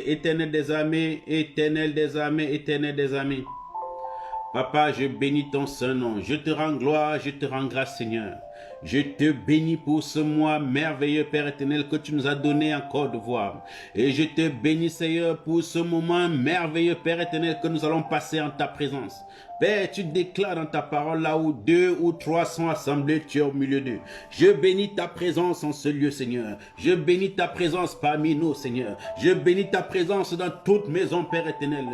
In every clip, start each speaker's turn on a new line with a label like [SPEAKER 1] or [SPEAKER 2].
[SPEAKER 1] Éternel des armées, éternel des armées, éternel des armées. Papa, je bénis ton saint nom. Je te rends gloire, je te rends grâce, Seigneur. Je te bénis pour ce mois merveilleux, Père éternel, que tu nous as donné encore de voir. Et je te bénis, Seigneur, pour ce moment merveilleux, Père éternel, que nous allons passer en ta présence. Père, tu déclares dans ta parole, là où 2 ou 3 sont assemblés, tu es au milieu d'eux. Je bénis ta présence en ce lieu, Seigneur. Je bénis ta présence parmi nous, Seigneur. Je bénis ta présence dans toute maison, Père éternel.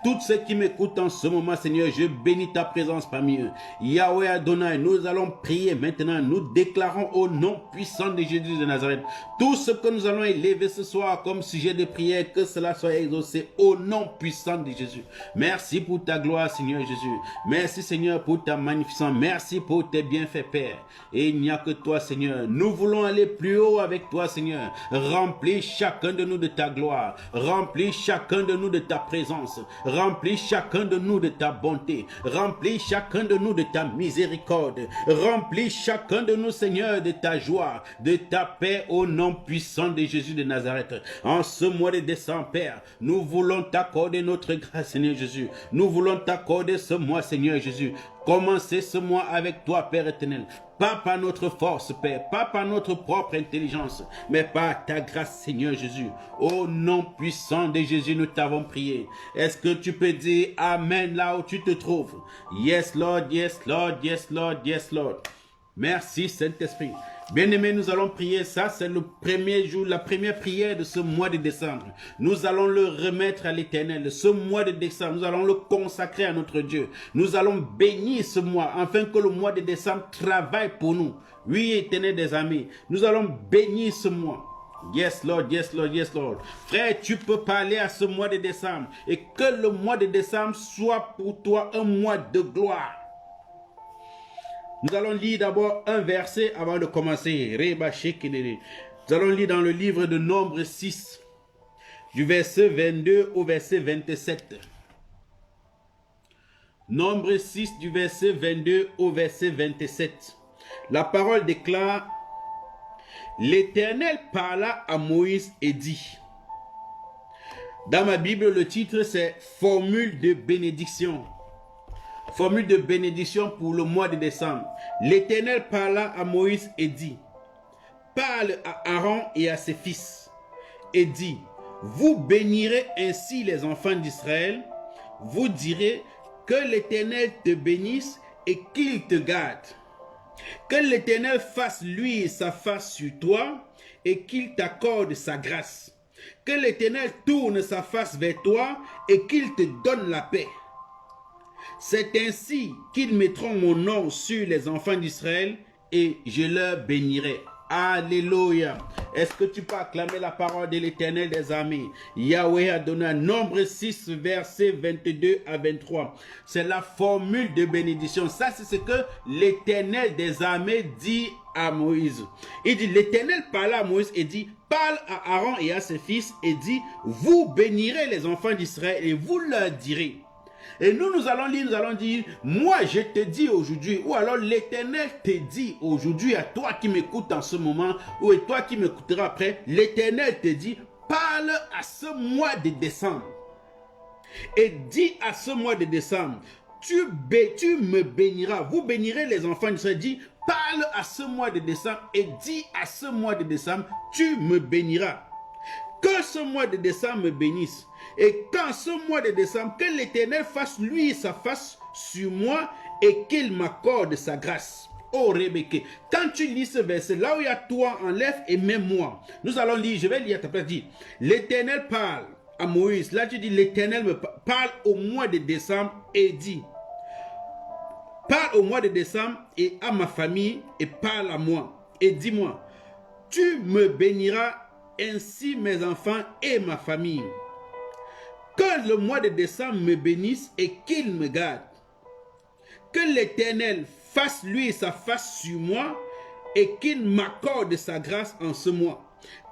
[SPEAKER 1] Toutes ceux qui m'écoutent en ce moment, Seigneur, je bénis ta présence parmi eux. Yahweh Adonai, nous allons prier maintenant. Nous déclarons au nom puissant de Jésus de Nazareth tout ce que nous allons élever ce soir comme sujet de prière, que cela soit exaucé au nom puissant de Jésus. Merci pour ta gloire, Seigneur Jésus. Merci, Seigneur, pour ta magnificence. Merci pour tes bienfaits, Père. Et il n'y a que toi, Seigneur. Nous voulons aller plus haut avec toi, Seigneur. Remplis chacun de nous de ta gloire. Remplis chacun de nous de ta présence. Remplis chacun de nous de ta bonté. Remplis chacun de nous de ta miséricorde. Remplis chacun de nous, Seigneur, de ta joie, de ta paix au nom puissant de Jésus de Nazareth. En ce mois de décembre, Père, nous voulons t'accorder notre grâce, Seigneur Jésus. Nous voulons t'accorder ce mois, Seigneur Jésus. Commencez ce mois avec toi, Père éternel. Pas par notre force, Père, pas par notre propre intelligence, mais par ta grâce, Seigneur Jésus. Au nom puissant de Jésus, nous t'avons prié. Est-ce que tu peux dire Amen là où tu te trouves? Yes, Lord, yes, Lord, yes, Lord, yes, Lord. Merci, Saint-Esprit. Bien-aimés, nous allons prier. Ça, c'est le premier jour, la première prière de ce mois de décembre. Nous allons le remettre à l'Éternel. Ce mois de décembre, nous allons le consacrer à notre Dieu. Nous allons bénir ce mois, afin que le mois de décembre travaille pour nous. Oui, Éternel des amis, nous allons bénir ce mois. Yes, Lord, yes, Lord, yes, Lord. Frère, tu peux parler à ce mois de décembre. Et que le mois de décembre soit pour toi un mois de gloire. Nous allons lire d'abord un verset avant de commencer. Nous allons lire dans le livre de Nombre 6, du verset 22 au verset 27. Nombre 6, du verset 22 au verset 27. La parole déclare: L'Éternel parla à Moïse et dit. Dans ma Bible, le titre c'est Formule de bénédiction. Formule de bénédiction pour le mois de décembre. L'Éternel parla à Moïse et dit: Parle à Aaron et à ses fils et dit: Vous bénirez ainsi les enfants d'Israël. Vous direz: Que l'Éternel te bénisse et qu'il te garde. Que l'Éternel fasse luire sa face sur toi et qu'il t'accorde sa grâce. Que l'Éternel tourne sa face vers toi et qu'il te donne la paix. C'est ainsi qu'ils mettront mon nom sur les enfants d'Israël et je leur bénirai. Alléluia. Est-ce que tu peux acclamer la parole de l'Éternel des armées? Yahweh a donné un Nombre 6, versets 22 à 23. C'est la formule de bénédiction. Ça, c'est ce que l'Éternel des armées dit à Moïse. Il dit, l'Éternel parla à Moïse et dit: Parle à Aaron et à ses fils et dit: Vous bénirez les enfants d'Israël et vous leur direz. Et nous allons lire, nous allons dire: moi je te dis aujourd'hui, ou alors l'Éternel te dit aujourd'hui à toi qui m'écoutes en ce moment, ou à toi qui m'écouteras après, l'Éternel te dit: parle à ce mois de décembre. Et dis à ce mois de décembre: tu me béniras, vous bénirez les enfants d'Israël. Dis: parle à ce mois de décembre et dis à ce mois de décembre: tu me béniras. Que ce mois de décembre me bénisse. Et quand ce mois de décembre, que l'Éternel fasse lui sa face sur moi et qu'il m'accorde sa grâce. Oh Rebecca, quand tu lis ce verset, là où il y a toi, enlève et mets-moi. Nous allons lire, je vais lire à ta place. Dit: l'Éternel parle à Moïse. Là tu dis: l'Éternel me parle au mois de décembre et dit: parle au mois de décembre et à ma famille et parle à moi. Et dis-moi: tu me béniras ainsi mes enfants et ma famille. Que le mois de décembre me bénisse et qu'il me garde. Que l'Éternel fasse lui sa face sur moi et qu'il m'accorde sa grâce en ce mois.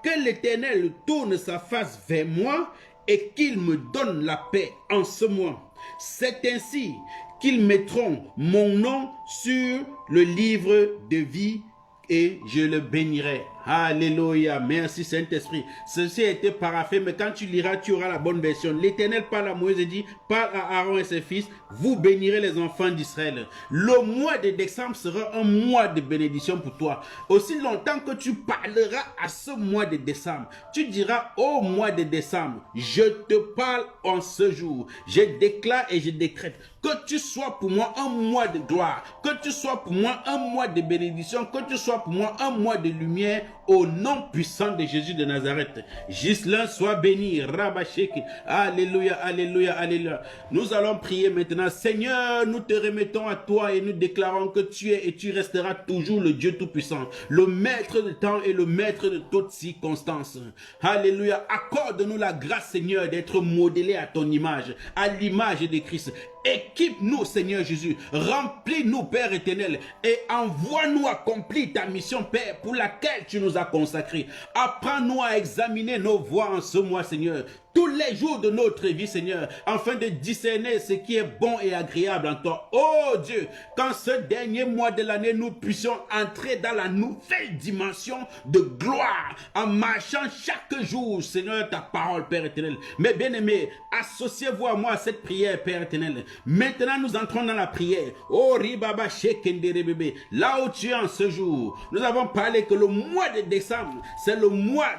[SPEAKER 1] Que l'Éternel tourne sa face vers moi et qu'il me donne la paix en ce mois. C'est ainsi qu'ils mettront mon nom sur le livre de vie et je le bénirai. Alléluia. Merci Saint-Esprit. Ceci a été paraphé, mais quand tu liras, tu auras la bonne version. L'Éternel parle à Moïse et dit, parle à Aaron et ses fils, vous bénirez les enfants d'Israël. Le mois de décembre sera un mois de bénédiction pour toi. Aussi longtemps que tu parleras à ce mois de décembre, tu diras, au mois de décembre, je te parle en ce jour. Je déclare et je décrète que tu sois pour moi un mois de gloire, que tu sois pour moi un mois de bénédiction, que tu sois pour moi un mois de lumière, au nom puissant de Jésus de Nazareth. Ghislain, sois béni. Rabashek. Alléluia, alléluia, alléluia. Nous allons prier maintenant. Seigneur, nous te remettons à toi et nous déclarons que tu es et tu resteras toujours le Dieu Tout-Puissant, le maître de temps et le maître de toutes circonstances. Alléluia. Accorde-nous la grâce, Seigneur, d'être modelé à ton image, à l'image de Christ. Équipe-nous, Seigneur Jésus. Remplis-nous, Père éternel, et envoie-nous accomplir ta mission, Père, pour laquelle tu nous as consacrés. Apprends-nous à examiner nos voies en ce mois, Seigneur, tous les jours de notre vie, Seigneur, afin de discerner ce qui est bon et agréable en toi. Oh Dieu, qu'en ce dernier mois de l'année, nous puissions entrer dans la nouvelle dimension de gloire, en marchant chaque jour, Seigneur, ta parole, Père éternel. Mais bien aimé, associez-vous à moi à cette prière, Père éternel. Maintenant, nous entrons dans la prière. Oh Ribaba Shekendere bébé, là où tu es en ce jour, nous avons parlé que le mois de décembre, c'est le mois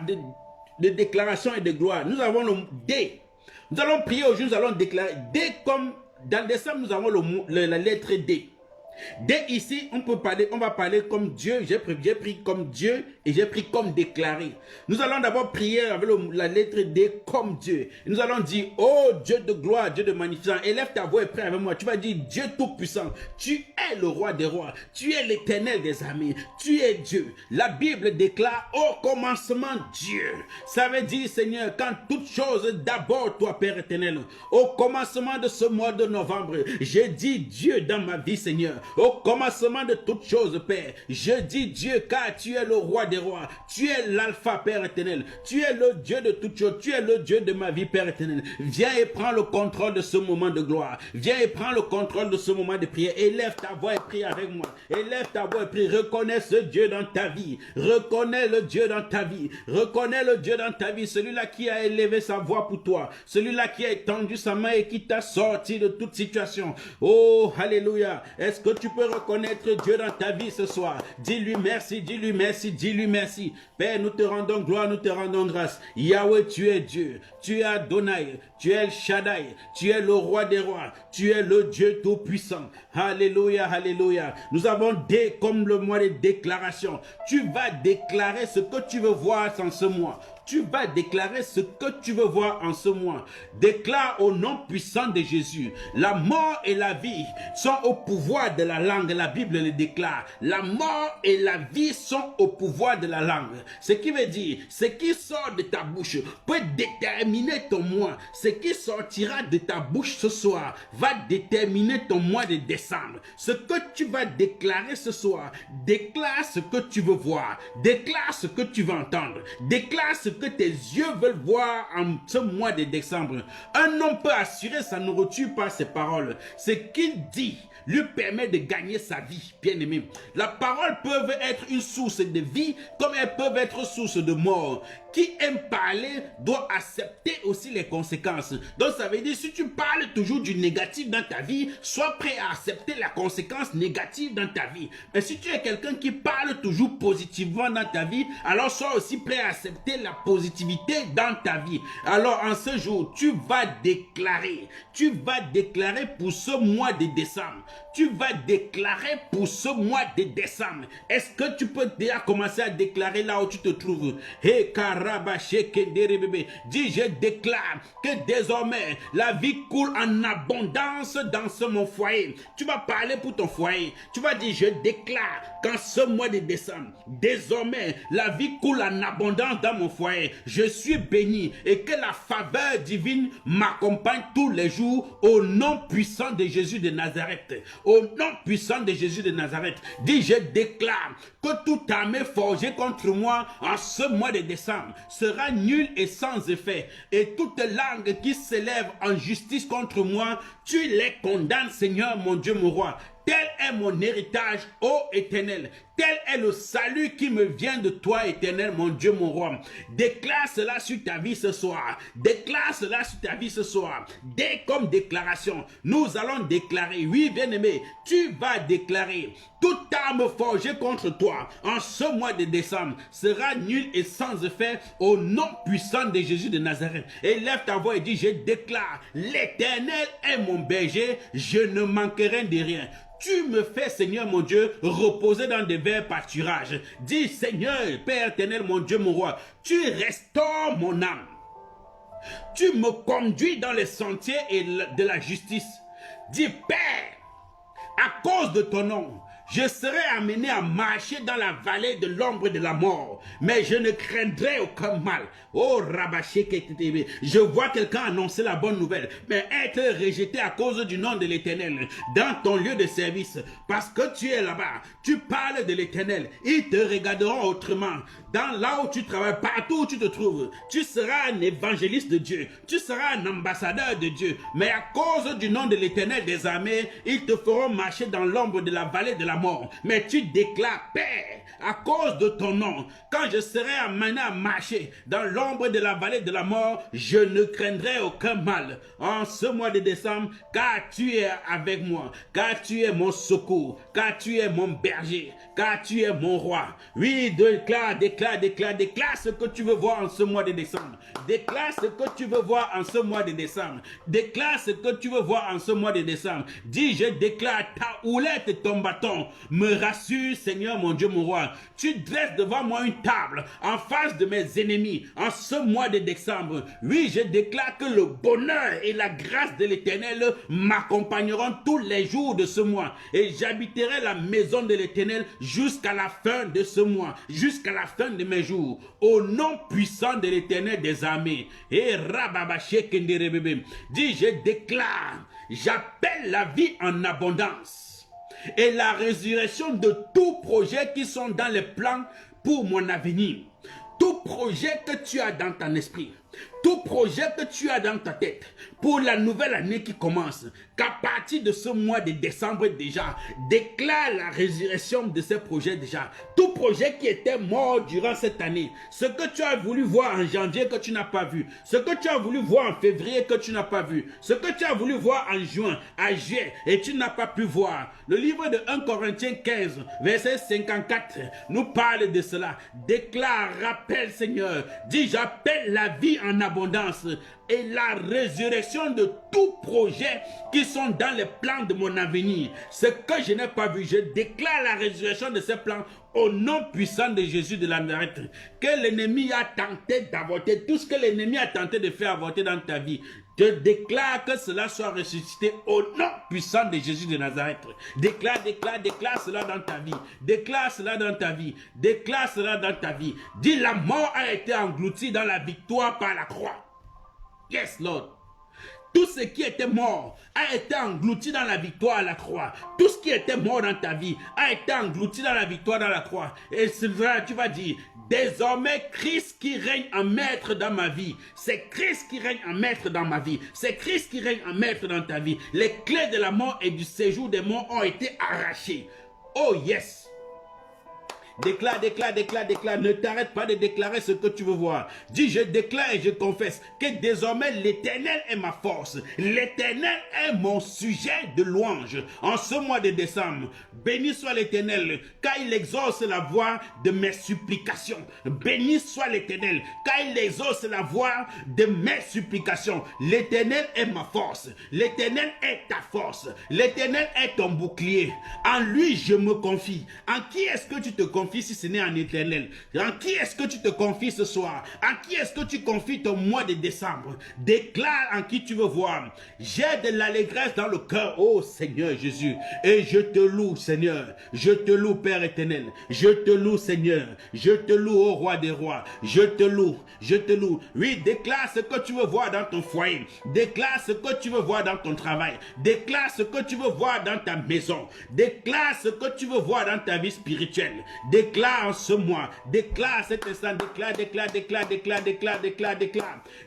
[SPEAKER 1] de déclaration et de gloire. Nous avons le D. Nous allons prier aujourd'hui, nous allons déclarer D comme dans décembre, nous avons la lettre D. D ici, on va parler comme Dieu. J'ai pris comme Dieu et j'ai pris comme déclaré. Nous allons d'abord prier avec la lettre D comme Dieu. Et nous allons dire, oh Dieu de gloire, Dieu de magnificence, élève ta voix et prie avec moi. Tu vas dire, Dieu tout-puissant, tu es le roi des rois, tu es l'éternel des armées, tu es Dieu. La Bible déclare, au commencement Dieu. Ça veut dire, Seigneur, quand toute chose, d'abord toi, Père éternel. Au commencement de ce mois de novembre, j'ai dit Dieu dans ma vie, Seigneur. Au commencement de toutes choses, Père, je dis Dieu, car tu es le roi des rois, tu es l'alpha, Père éternel, tu es le Dieu de toutes choses, tu es le Dieu de ma vie, Père éternel. Viens et prends le contrôle de ce moment de gloire, viens et prends le contrôle de ce moment de prière. Élève ta voix et prie avec moi, élève ta voix et prie. Reconnais ce Dieu dans ta vie, reconnais le Dieu dans ta vie, reconnais le Dieu dans ta vie, celui-là qui a élevé sa voix pour toi, celui-là qui a étendu sa main et qui t'a sorti de toute situation. Oh, alléluia. Est-ce que tu peux reconnaître Dieu dans ta vie ce soir? Dis-lui merci, dis-lui merci, dis-lui merci. Père, nous te rendons gloire, nous te rendons grâce. Yahweh, tu es Dieu, tu es Adonai, tu es El Shaddai, tu es le roi des rois, tu es le Dieu tout-puissant. Alléluia, alléluia. Nous avons comme le mois de déclaration. Tu vas déclarer ce que tu veux voir en ce mois. Tu vas déclarer ce que tu veux voir en ce mois. Déclare au nom puissant de Jésus. La mort et la vie sont au pouvoir de la langue. La Bible le déclare. La mort et la vie sont au pouvoir de la langue. Ce qui veut dire, ce qui sort de ta bouche peut déterminer ton mois. Ce qui sortira de ta bouche ce soir va déterminer ton mois de décembre. Ce que tu vas déclarer ce soir, déclare ce que tu veux voir. Déclare ce que tu veux entendre. Déclare ce que tes yeux veulent voir en ce mois de décembre. Un homme peut assurer sa nourriture par ses paroles. Ce qu'il dit lui permet de gagner sa vie, bien aimé. La parole peut être une source de vie comme elle peut être source de mort. Qui aime parler doit accepter aussi les conséquences. Donc ça veut dire, si tu parles toujours du négatif dans ta vie, sois prêt à accepter la conséquence négative dans ta vie. Mais si tu es quelqu'un qui parle toujours positivement dans ta vie, alors sois aussi prêt à accepter la positivité dans ta vie. Alors en ce jour, tu vas déclarer pour ce mois de décembre. Tu vas déclarer pour ce mois de décembre. Est-ce que tu peux déjà commencer à déclarer là où tu te trouves? Hey, dis, je déclare que désormais la vie coule en abondance dans mon foyer. Tu vas parler pour ton foyer. Tu vas dire, je déclare qu'en ce mois de décembre, désormais la vie coule en abondance dans mon foyer. Je suis béni et que la faveur divine m'accompagne tous les jours au nom puissant de Jésus de Nazareth. Au nom puissant de Jésus de Nazareth. Dis, je déclare que toute armée forgée contre moi en ce mois de décembre sera nulle et sans effet. Et toute langue qui s'élève en justice contre moi, tu les condamnes, Seigneur, mon Dieu, mon roi. Tel est mon héritage, ô Éternel. Tel est le salut qui me vient de toi, Éternel, mon Dieu, mon roi. Déclare cela sur ta vie ce soir. Déclare cela sur ta vie ce soir. Dès comme déclaration, nous allons déclarer, oui, bien-aimé, tu vas déclarer, toute arme forgée contre toi en ce mois de décembre sera nulle et sans effet au nom puissant de Jésus de Nazareth. Et lève ta voix et dis, je déclare, l'Éternel est mon berger, je ne manquerai de rien. Tu me fais, Seigneur mon Dieu, reposer dans des verts pâturages. Dis, Seigneur, Père éternel, mon Dieu, mon roi, tu restaures mon âme. Tu me conduis dans les sentiers de la justice. Dis, Père, à cause de ton nom, je serai amené à marcher dans la vallée de l'ombre de la mort, mais je ne craindrai aucun mal. Oh, Rabaché, je vois quelqu'un annoncer la bonne nouvelle, mais être rejeté à cause du nom de l'Éternel dans ton lieu de service, parce que tu es là-bas, tu parles de l'Éternel, ils te regarderont autrement. Dans là où tu travailles, partout où tu te trouves, tu seras un évangéliste de Dieu, tu seras un ambassadeur de Dieu, mais à cause du nom de l'Éternel des armées, ils te feront marcher dans l'ombre de la vallée de la mort. Mais tu déclares, Père, à cause de ton nom, quand je serai amené à marcher dans l'ombre de la vallée de la mort, je ne craindrai aucun mal en ce mois de décembre, car tu es avec moi, car tu es mon secours, car tu es mon berger, car tu es mon roi. Oui, déclare ce que tu veux voir en ce mois de décembre. Déclare ce que tu veux voir en ce mois de décembre. Déclare ce que tu veux voir en ce mois de décembre. Dis, je déclare, ta houlette et ton bâton me rassure, Seigneur mon Dieu, mon roi. Tu dresses devant moi une table en face de mes ennemis en ce mois de décembre. Oui, je déclare que le bonheur et la grâce de l'Éternel m'accompagneront tous les jours de ce mois. Et j'habiterai la maison de l'Éternel jusqu'à la fin de ce mois, jusqu'à la fin de mes jours. Au nom puissant de l'Éternel des armées. Et Rababaché Kenderebebe. Dis, je déclare, j'appelle la vie en abondance et la résurrection de tous projets qui sont dans les plans pour mon avenir. Tout projet que tu as dans ton esprit, tout projet que tu as dans ta tête pour la nouvelle année qui commence, qu'à partir de ce mois de décembre déjà, déclare la résurrection de ces projets déjà. Tout projet qui était mort durant cette année, ce que tu as voulu voir en janvier que tu n'as pas vu, ce que tu as voulu voir en février que tu n'as pas vu, ce que tu as voulu voir en juin, à juillet et tu n'as pas pu voir. Le livre de 1 Corinthiens 15, verset 54, nous parle de cela. Déclare, rappelle Seigneur, dis j'appelle la vie en abondance et la résurrection de tout projet qui sont dans les plans de mon avenir. Ce que je n'ai pas vu, je déclare la résurrection de ces plans au nom puissant de Jésus de Nazareth. Que l'ennemi a tenté d'avorter, tout ce que l'ennemi a tenté de faire avorter dans ta vie, je déclare que cela soit ressuscité au nom puissant de Jésus de Nazareth. Déclare cela dans ta vie. Déclare cela dans ta vie. Déclare cela dans ta vie. Dis, la mort a été engloutie dans la victoire par la croix. Yes, Lord. Tout ce qui était mort a été englouti dans la victoire à la croix. Tout ce qui était mort dans ta vie a été englouti dans la victoire dans la croix. Et c'est vrai, tu vas dire, désormais Christ qui règne en maître dans ma vie. C'est Christ qui règne en maître dans ma vie. C'est Christ qui règne en maître dans ta vie. Les clés de la mort et du séjour des morts ont été arrachées. Oh yes. Déclare. Ne t'arrête pas de déclarer ce que tu veux voir. Dis, je déclare et je confesse que désormais l'Éternel est ma force. L'Éternel est mon sujet de louange. En ce mois de décembre, béni soit l'Éternel, car il exauce la voix de mes supplications. Béni soit l'Éternel, car il exauce la voix de mes supplications. L'Éternel est ma force. L'Éternel est ta force. L'Éternel est ton bouclier. En lui, je me confie. En qui est-ce que tu te confies si ce n'est en Éternel? En qui est-ce que tu te confies ce soir? En qui est-ce que tu confies ton mois de décembre? Déclare en qui tu veux voir. J'ai de l'allégresse dans le cœur, oh Seigneur Jésus, et je te loue Seigneur. Je te loue Père éternel. Je te loue Seigneur. Je te loue ô Roi des rois. Je te loue. Je te loue. Oui, déclare ce que tu veux voir dans ton foyer. Déclare ce que tu veux voir dans ton travail. Déclare ce que tu veux voir dans ta maison. Déclare ce que tu veux voir dans ta vie spirituelle. Déclare en ce mois. Déclare cet instant. Déclare.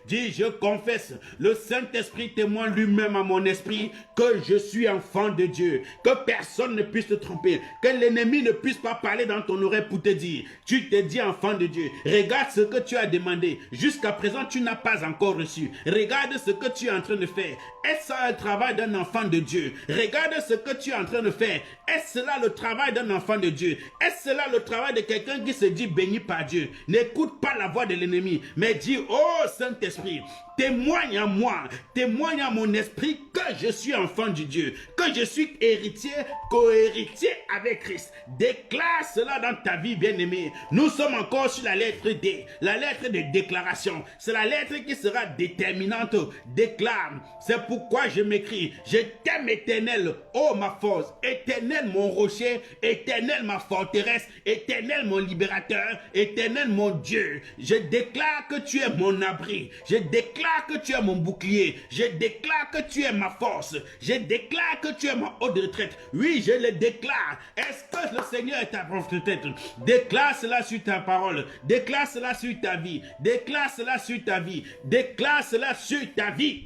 [SPEAKER 1] Dis, je confesse. Le Saint-Esprit témoigne lui-même à mon esprit que je suis enfant de Dieu. Que personne ne puisse te tromper. Que l'ennemi ne puisse pas parler dans ton oreille pour te dire. Tu te dis enfant de Dieu. Regarde ce que tu as demandé. Jusqu'à présent, tu n'as pas encore reçu. Regarde ce que tu es en train de faire. Est-ce ça le travail d'un enfant de Dieu? Regarde ce que tu es en train de faire. Est-ce cela le travail d'un enfant de Dieu? Est-ce cela le travail de quelqu'un qui se dit béni par Dieu? N'écoute pas la voix de l'ennemi, mais dis, oh Saint-Esprit, témoigne à moi, témoigne à mon esprit que je suis enfant de Dieu, que je suis héritier, co-héritier avec Christ. Déclare cela dans ta vie, bien-aimé. Nous sommes encore sur la lettre D, la lettre de déclaration. C'est la lettre qui sera déterminante. Déclare. C'est pourquoi je m'écris, je t'aime éternel, oh ma force, éternel mon rocher, éternel ma forteresse, éternel mon libérateur, éternel mon Dieu. Je déclare que tu es mon abri, je déclare que tu es mon bouclier, je déclare que tu es ma force, je déclare que tu es ma haute retraite. Oui, je le déclare. Est-ce que le Seigneur est ta retraite? Déclare cela sur ta parole, déclare cela sur ta vie, déclare cela sur ta vie, déclare cela sur ta vie.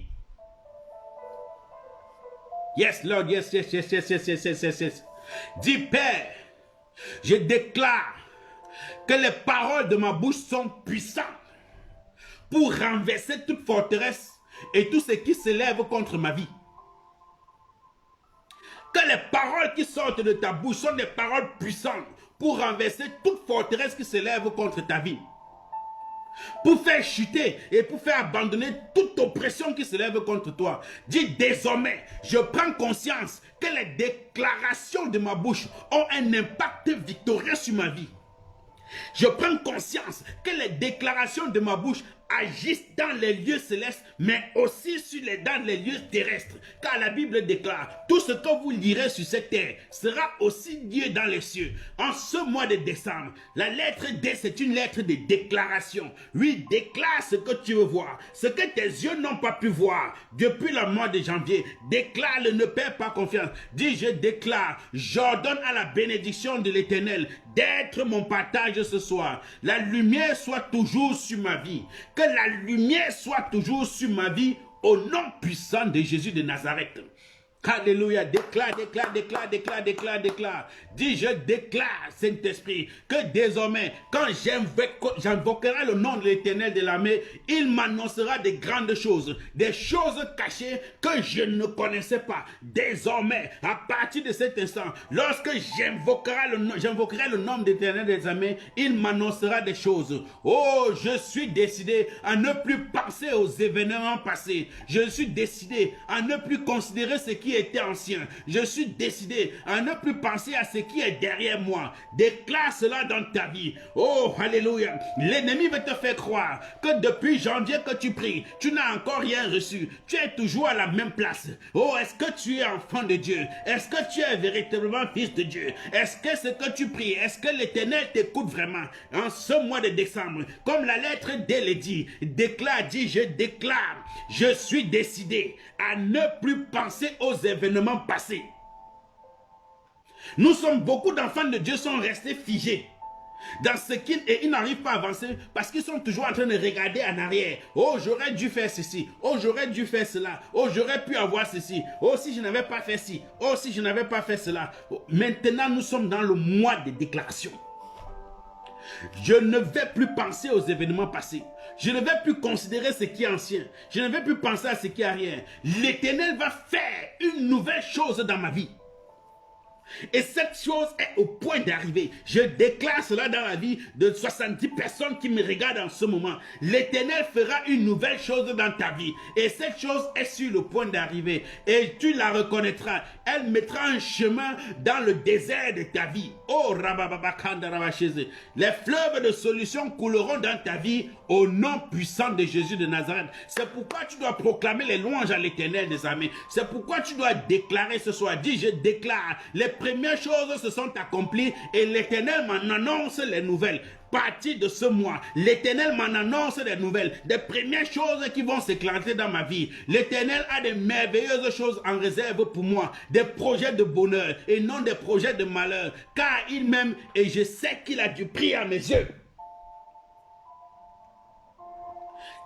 [SPEAKER 1] Yes, Lord, yes. Dis, Père, je déclare que les paroles de ma bouche sont puissantes pour renverser toute forteresse et tout ce qui s'élève contre ma vie. Que les paroles qui sortent de ta bouche sont des paroles puissantes pour renverser toute forteresse qui s'élève contre ta vie. Pour faire chuter et pour faire abandonner toute oppression qui se lève contre toi. Dis désormais, je prends conscience que les déclarations de ma bouche ont un impact victorieux sur ma vie. Je prends conscience que les déclarations de ma bouche agissent dans les lieux célestes, mais aussi dans les lieux terrestres. Car la Bible déclare, tout ce que vous lirez sur cette terre sera aussi lié dans les cieux. En ce mois de décembre, la lettre D, c'est une lettre de déclaration. Oui, déclare ce que tu veux voir, ce que tes yeux n'ont pas pu voir depuis le mois de janvier. Déclare-le, ne perds pas confiance. Dis, je déclare, j'ordonne à la bénédiction de l'Éternel d'être mon partage ce soir. La lumière soit toujours sur ma vie. Que la lumière soit toujours sur ma vie au nom puissant de Jésus de Nazareth. Alléluia. Déclare. Dis, je déclare, Saint-Esprit, que désormais, quand j'invoquerai le nom de l'Éternel de l'armée, il m'annoncera des grandes choses, des choses cachées que je ne connaissais pas. Désormais, à partir de cet instant, lorsque j'invoquerai le nom de l'Éternel des armées, il m'annoncera des choses. Oh, je suis décidé à ne plus penser aux événements passés. Je suis décidé à ne plus considérer ce qui était ancien. Je suis décidé à ne plus penser à ce qui est derrière moi. Déclare cela dans ta vie. Oh, alléluia. L'ennemi veut te faire croire que depuis janvier que tu pries, tu n'as encore rien reçu. Tu es toujours à la même place. Oh, est-ce que tu es enfant de Dieu? Est-ce que tu es véritablement fils de Dieu? Est-ce que ce que tu pries, est-ce que l'Éternel t'écoute vraiment? En ce mois de décembre, comme la lettre D le dit, déclare, dis, je déclare, je suis décidé à ne plus penser aux événements passés. Nous sommes, beaucoup d'enfants de Dieu sont restés figés dans ce ils n'arrivent pas à avancer parce qu'ils sont toujours en train de regarder en arrière. Oh, j'aurais dû faire ceci. Oh, j'aurais dû faire cela. Oh, j'aurais pu avoir ceci. Oh, si je n'avais pas fait ci. Oh, si je n'avais pas fait cela. Oh, maintenant, nous sommes dans le mois de déclaration. Je ne vais plus penser aux événements passés. Je ne vais plus considérer ce qui est ancien. Je ne vais plus penser à ce qui est arrière. L'Éternel va faire une nouvelle chose dans ma vie. Et cette chose est au point d'arriver. Je déclare cela dans la vie de 70 personnes qui me regardent en ce moment. L'Éternel fera une nouvelle chose dans ta vie. Et cette chose est sur le point d'arriver. Et tu la reconnaîtras. Elle mettra un chemin dans le désert de ta vie. Oh, les fleuves de solutions couleront dans ta vie au nom puissant de Jésus de Nazareth. C'est pourquoi tu dois proclamer les louanges à l'Éternel des armées. C'est pourquoi tu dois déclarer ce soir. Dis, je déclare les premières choses se sont accomplies et l'Éternel m'en annonce les nouvelles. Partir de ce mois, l'Éternel m'en annonce des nouvelles, des premières choses qui vont s'éclater dans ma vie. L'Éternel a des merveilleuses choses en réserve pour moi, des projets de bonheur et non des projets de malheur, car il m'aime et je sais qu'il a du prix à mes yeux.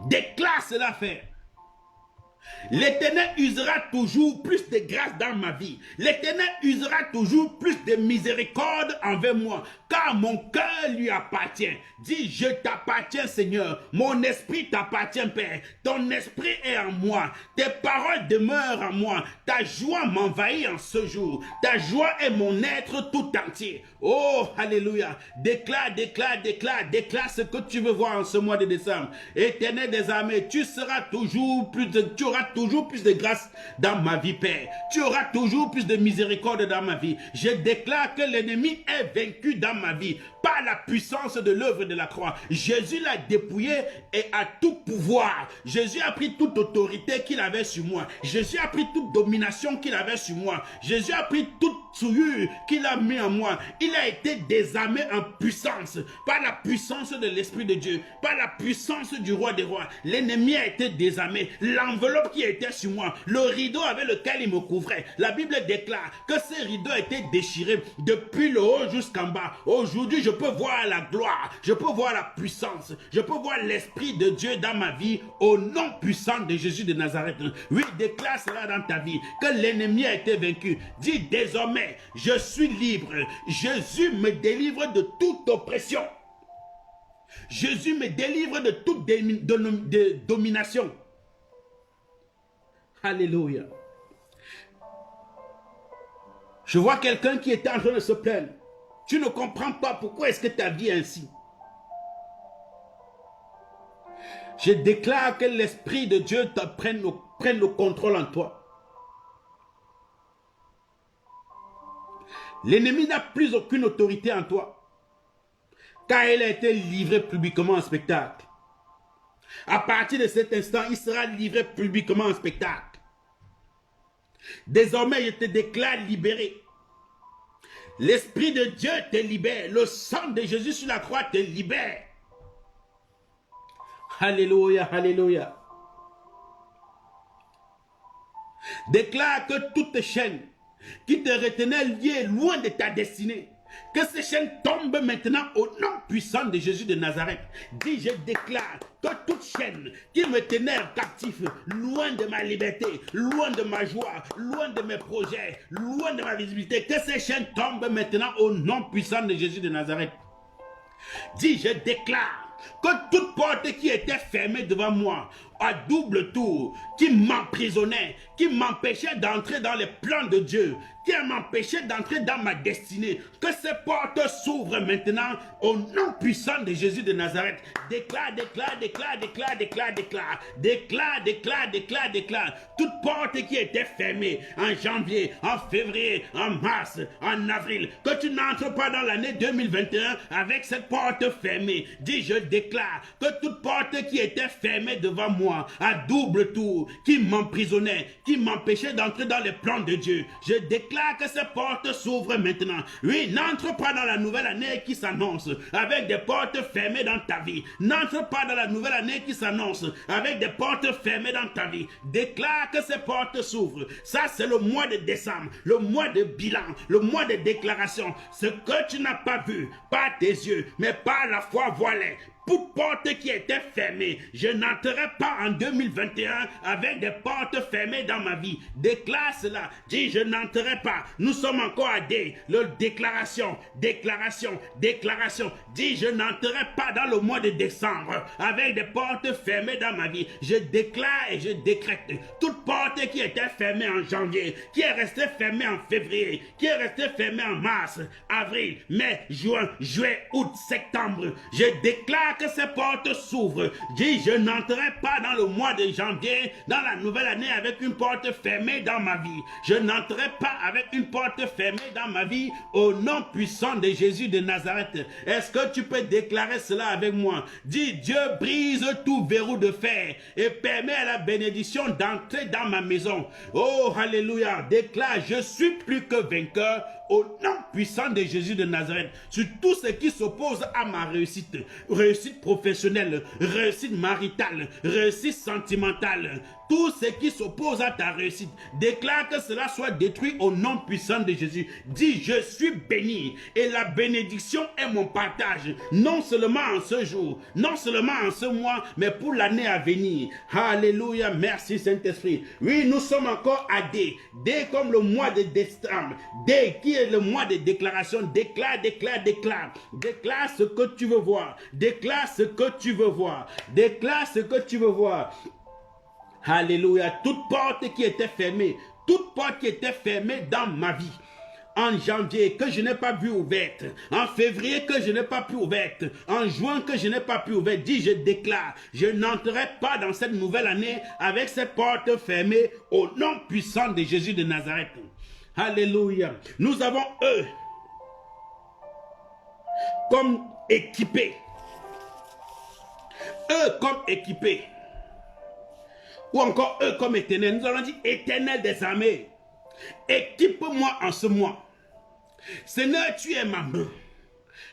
[SPEAKER 1] Déclare cela, frère. L'Éternel usera toujours plus de grâce dans ma vie. L'Éternel usera toujours plus de miséricorde envers moi, car mon cœur lui appartient. Dis, je t'appartiens, Seigneur. Mon esprit t'appartient, Père. Ton esprit est en moi. Tes paroles demeurent en moi. Ta joie m'envahit en ce jour. Ta joie est mon être tout entier. Oh, alléluia. Déclare, déclare, déclare, déclare ce que tu veux voir en ce mois de décembre. Éternel des armées, tu auras toujours plus de grâce dans ma vie, Père. Tu auras toujours plus de miséricorde dans ma vie. Je déclare que l'ennemi est vaincu dans ma vie par la puissance de l'œuvre de la croix. Jésus l'a dépouillé et a tout pouvoir. Jésus a pris toute autorité qu'il avait sur moi. Jésus a pris toute domination qu'il avait sur moi. Jésus a pris toute souillure qu'il a mis en moi. Il a été désarmé en puissance par la puissance de l'Esprit de Dieu, par la puissance du roi des rois. L'ennemi a été désarmé. L'enveloppe qui était sur moi, le rideau avec lequel il me couvrait. La Bible déclare que ce rideau a été déchiré depuis le haut jusqu'en bas. Aujourd'hui, je peux voir la gloire, je peux voir la puissance, je peux voir l'Esprit de Dieu dans ma vie au nom puissant de Jésus de Nazareth. Oui, déclare cela dans ta vie, que l'ennemi a été vaincu. Dis désormais, je suis libre. Jésus me délivre de toute oppression. Jésus me délivre de toute domination. Alléluia. Je vois quelqu'un qui est en train de se plaindre. Tu ne comprends pas pourquoi est-ce que ta vie est ainsi. Je déclare que l'Esprit de Dieu prenne le contrôle en toi. L'ennemi n'a plus aucune autorité en toi, car il a été livré publiquement en spectacle. À partir de cet instant, il sera livré publiquement en spectacle. Désormais, je te déclare libéré. L'Esprit de Dieu te libère. Le sang de Jésus sur la croix te libère. Alléluia, alléluia. Déclare que toute chaîne qui te retenait liée loin de ta destinée, que ces chaînes tombent maintenant au nom puissant de Jésus de Nazareth. Dis, je déclare que toute chaîne qui me tenait captif, loin de ma liberté, loin de ma joie, loin de mes projets, loin de ma visibilité, que ces chaînes tombent maintenant au nom puissant de Jésus de Nazareth. Dis, je déclare que toute porte qui était fermée devant moi, à double tour, qui m'emprisonnait, qui m'empêchait d'entrer dans les plans de Dieu, qui m'empêchait d'entrer dans ma destinée, que ces portes s'ouvrent maintenant au nom puissant de Jésus de Nazareth. Déclare, déclare, déclare, déclare, déclare, déclare, déclare, déclare, déclare, déclare. Toute porte qui était fermée en janvier, en février, en mars, en avril, que tu n'entres pas dans l'année 2021 avec cette porte fermée. Dis, je déclare que toute porte qui était fermée devant moi, à double tour, qui m'emprisonnait, qui m'empêchait d'entrer dans les plans de Dieu, je déclare que ces portes s'ouvrent maintenant. Oui, n'entre pas dans la nouvelle année qui s'annonce avec des portes fermées dans ta vie. N'entre pas dans la nouvelle année qui s'annonce avec des portes fermées dans ta vie. Déclare que ces portes s'ouvrent. Ça, c'est le mois de décembre, le mois de bilan, le mois de déclaration. Ce que tu n'as pas vu par tes yeux, mais par la foi voilée. Toute porte qui était fermée, je n'entrerai pas en 2021 avec des portes fermées dans ma vie. Déclare cela. Dis, je n'entrerai pas. Nous sommes encore à des déclaration, déclaration, déclaration. Dis, je n'entrerai pas dans le mois de décembre avec des portes fermées dans ma vie. Je déclare et je décrète. Toute porte qui était fermée en janvier, qui est restée fermée en février, qui est restée fermée en mars, avril, mai, juin, juillet, août, septembre. Je déclare que ces portes s'ouvrent. Dis, je n'entrerai pas dans le mois de janvier, dans la nouvelle année, avec une porte fermée dans ma vie. Je n'entrerai pas avec une porte fermée dans ma vie, au nom puissant de Jésus de Nazareth. Est-ce que tu peux déclarer cela avec moi? Dis, Dieu brise tout verrou de fer et permet à la bénédiction d'entrer dans ma maison. Oh, alléluia. Déclare, je suis plus que vainqueur au nom puissant de Jésus de Nazareth, sur tout ce qui s'oppose à ma réussite, réussite professionnelle, réussite maritale, réussite sentimentale, tout ce qui s'oppose à ta réussite, déclare que cela soit détruit au nom puissant de Jésus. Dis, je suis béni et la bénédiction est mon partage, non seulement en ce jour, non seulement en ce mois, mais pour l'année à venir. Alléluia, merci Saint-Esprit. Oui, nous sommes encore à D. D comme le mois de décembre. D qui est le mois de déclaration. Déclare, déclare, déclare. Déclare ce que tu veux voir. Déclare ce que tu veux voir. Déclare ce que tu veux voir. Alléluia. Toute porte qui était fermée, toute porte qui était fermée dans ma vie, en janvier que je n'ai pas vu ouverte, en février que je n'ai pas pu ouverte, en juin que je n'ai pas pu ouverte, dis je déclare, je n'entrerai pas dans cette nouvelle année avec ces portes fermées au nom puissant de Jésus de Nazareth. Alléluia. Nous avons eux comme équipés. Eux comme équipés. Ou encore eux comme éternel. Nous allons dire éternel des armées. Équipe-moi en ce mois. Seigneur, tu es ma main.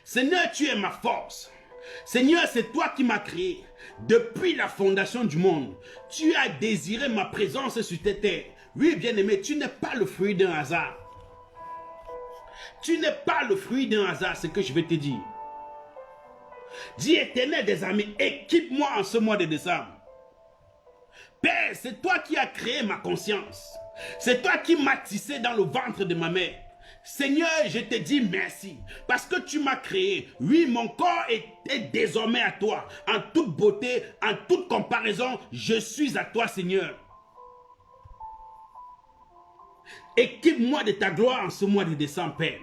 [SPEAKER 1] Seigneur, tu es ma force. Seigneur, c'est toi qui m'as créé. Depuis la fondation du monde, tu as désiré ma présence sur tes terres. Oui, bien-aimé, tu n'es pas le fruit d'un hasard. Tu n'es pas le fruit d'un hasard, c'est ce que je vais te dire. Dis éternel des armées, équipe-moi en ce mois de décembre. Père, c'est toi qui as créé ma conscience. C'est toi qui m'as tissé dans le ventre de ma mère. Seigneur, je te dis merci parce que tu m'as créé. Oui, mon corps est désormais à toi. En toute beauté, en toute comparaison, je suis à toi, Seigneur. Équipe-moi de ta gloire en ce mois de décembre, Père.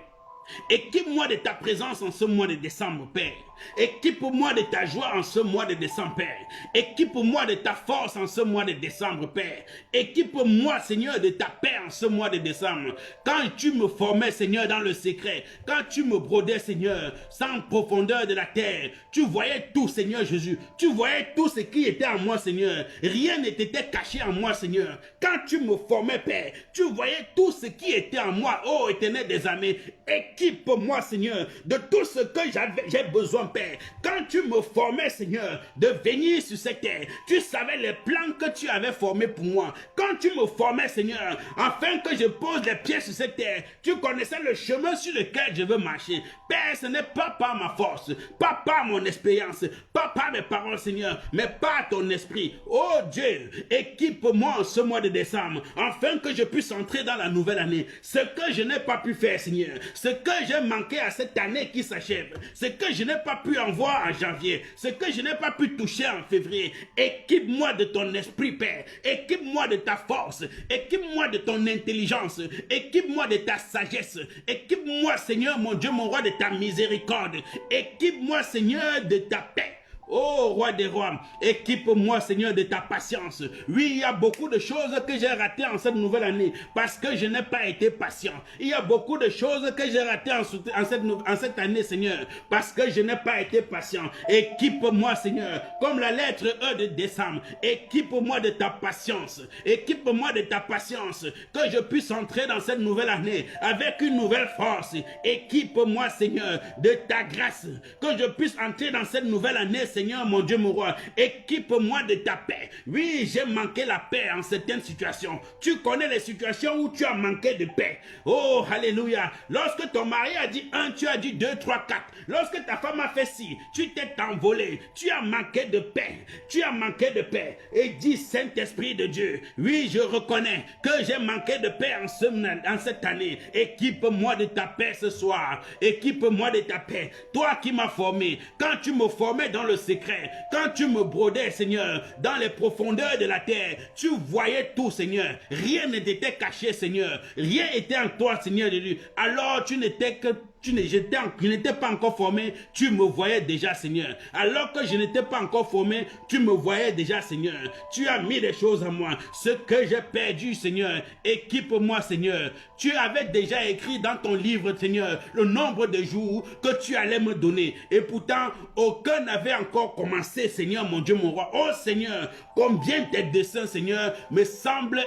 [SPEAKER 1] Équipe-moi de ta présence en ce mois de décembre, Père. Équipe-moi de ta joie en ce mois de décembre, Père. Équipe-moi de ta force en ce mois de décembre, Père. Équipe-moi, Seigneur, de ta paix en ce mois de décembre. Quand tu me formais, Seigneur, dans le secret, quand tu me brodais, Seigneur, sans profondeur de la terre, tu voyais tout, Seigneur Jésus. Tu voyais tout ce qui était en moi, Seigneur. Rien n'était caché en moi, Seigneur. Quand tu me formais, Père, tu voyais tout ce qui était en moi, ô éternel des armées. Équipe-moi, Seigneur, de tout ce que j'ai besoin, Père. Quand tu me formais, Seigneur, de venir sur cette terre, tu savais les plans que tu avais formés pour moi. Quand tu me formais, Seigneur, afin que je pose les pieds sur cette terre, tu connaissais le chemin sur lequel je veux marcher. Père, ce n'est pas par ma force, pas par mon expérience, pas par mes paroles, Seigneur, mais par ton esprit. Oh Dieu, équipe-moi en ce mois de décembre, afin que je puisse entrer dans la nouvelle année. Ce que je n'ai pas pu faire, Seigneur, ce que j'ai manqué à cette année qui s'achève, ce que je n'ai pas pu en voir en janvier, ce que je n'ai pas pu toucher en février, équipe-moi de ton esprit, Père, équipe-moi de ta force, équipe-moi de ton intelligence, équipe-moi de ta sagesse, équipe-moi, Seigneur, mon Dieu, mon roi, de ta miséricorde, équipe-moi, Seigneur, de ta paix. Oh, roi des rois, équipe-moi, Seigneur, de ta patience. Oui, il y a beaucoup de choses que j'ai ratées en cette nouvelle année parce que je n'ai pas été patient. Il y a beaucoup de choses que j'ai ratées en cette année, Seigneur, parce que je n'ai pas été patient. Équipe-moi, Seigneur, comme la lettre E de décembre. Équipe-moi de ta patience. Équipe-moi de ta patience, que je puisse entrer dans cette nouvelle année avec une nouvelle force. Équipe-moi, Seigneur, de ta grâce, que je puisse entrer dans cette nouvelle année, Seigneur, mon Dieu, mon roi, équipe-moi de ta paix. Oui, j'ai manqué la paix en certaines situations. Tu connais les situations où tu as manqué de paix. Oh, alléluia. Lorsque ton mari a dit 1, tu as dit 2, 3, 4. Lorsque ta femme a fait ci, tu t'es envolé. Tu as manqué de paix. Tu as manqué de paix. Et dis, Saint-Esprit de Dieu, oui, je reconnais que j'ai manqué de paix en cette année. Équipe-moi de ta paix ce soir. Équipe-moi de ta paix. Toi qui m'as formé, quand tu me formais dans le secret, quand tu me brodais, Seigneur, dans les profondeurs de la terre, tu voyais tout, Seigneur. Rien n'était caché, Seigneur. Rien était en toi, Seigneur de Dieu. Alors tu n'étais que je n'étais pas encore formé, tu me voyais déjà, Seigneur. Alors que je n'étais pas encore formé, tu me voyais déjà, Seigneur. Tu as mis des choses à moi. Ce que j'ai perdu, Seigneur, équipe-moi, Seigneur. Tu avais déjà écrit dans ton livre, Seigneur, le nombre de jours que tu allais me donner. Et pourtant, aucun n'avait encore commencé, Seigneur, mon Dieu, mon roi. Oh Seigneur, combien tes desseins, Seigneur, me semblent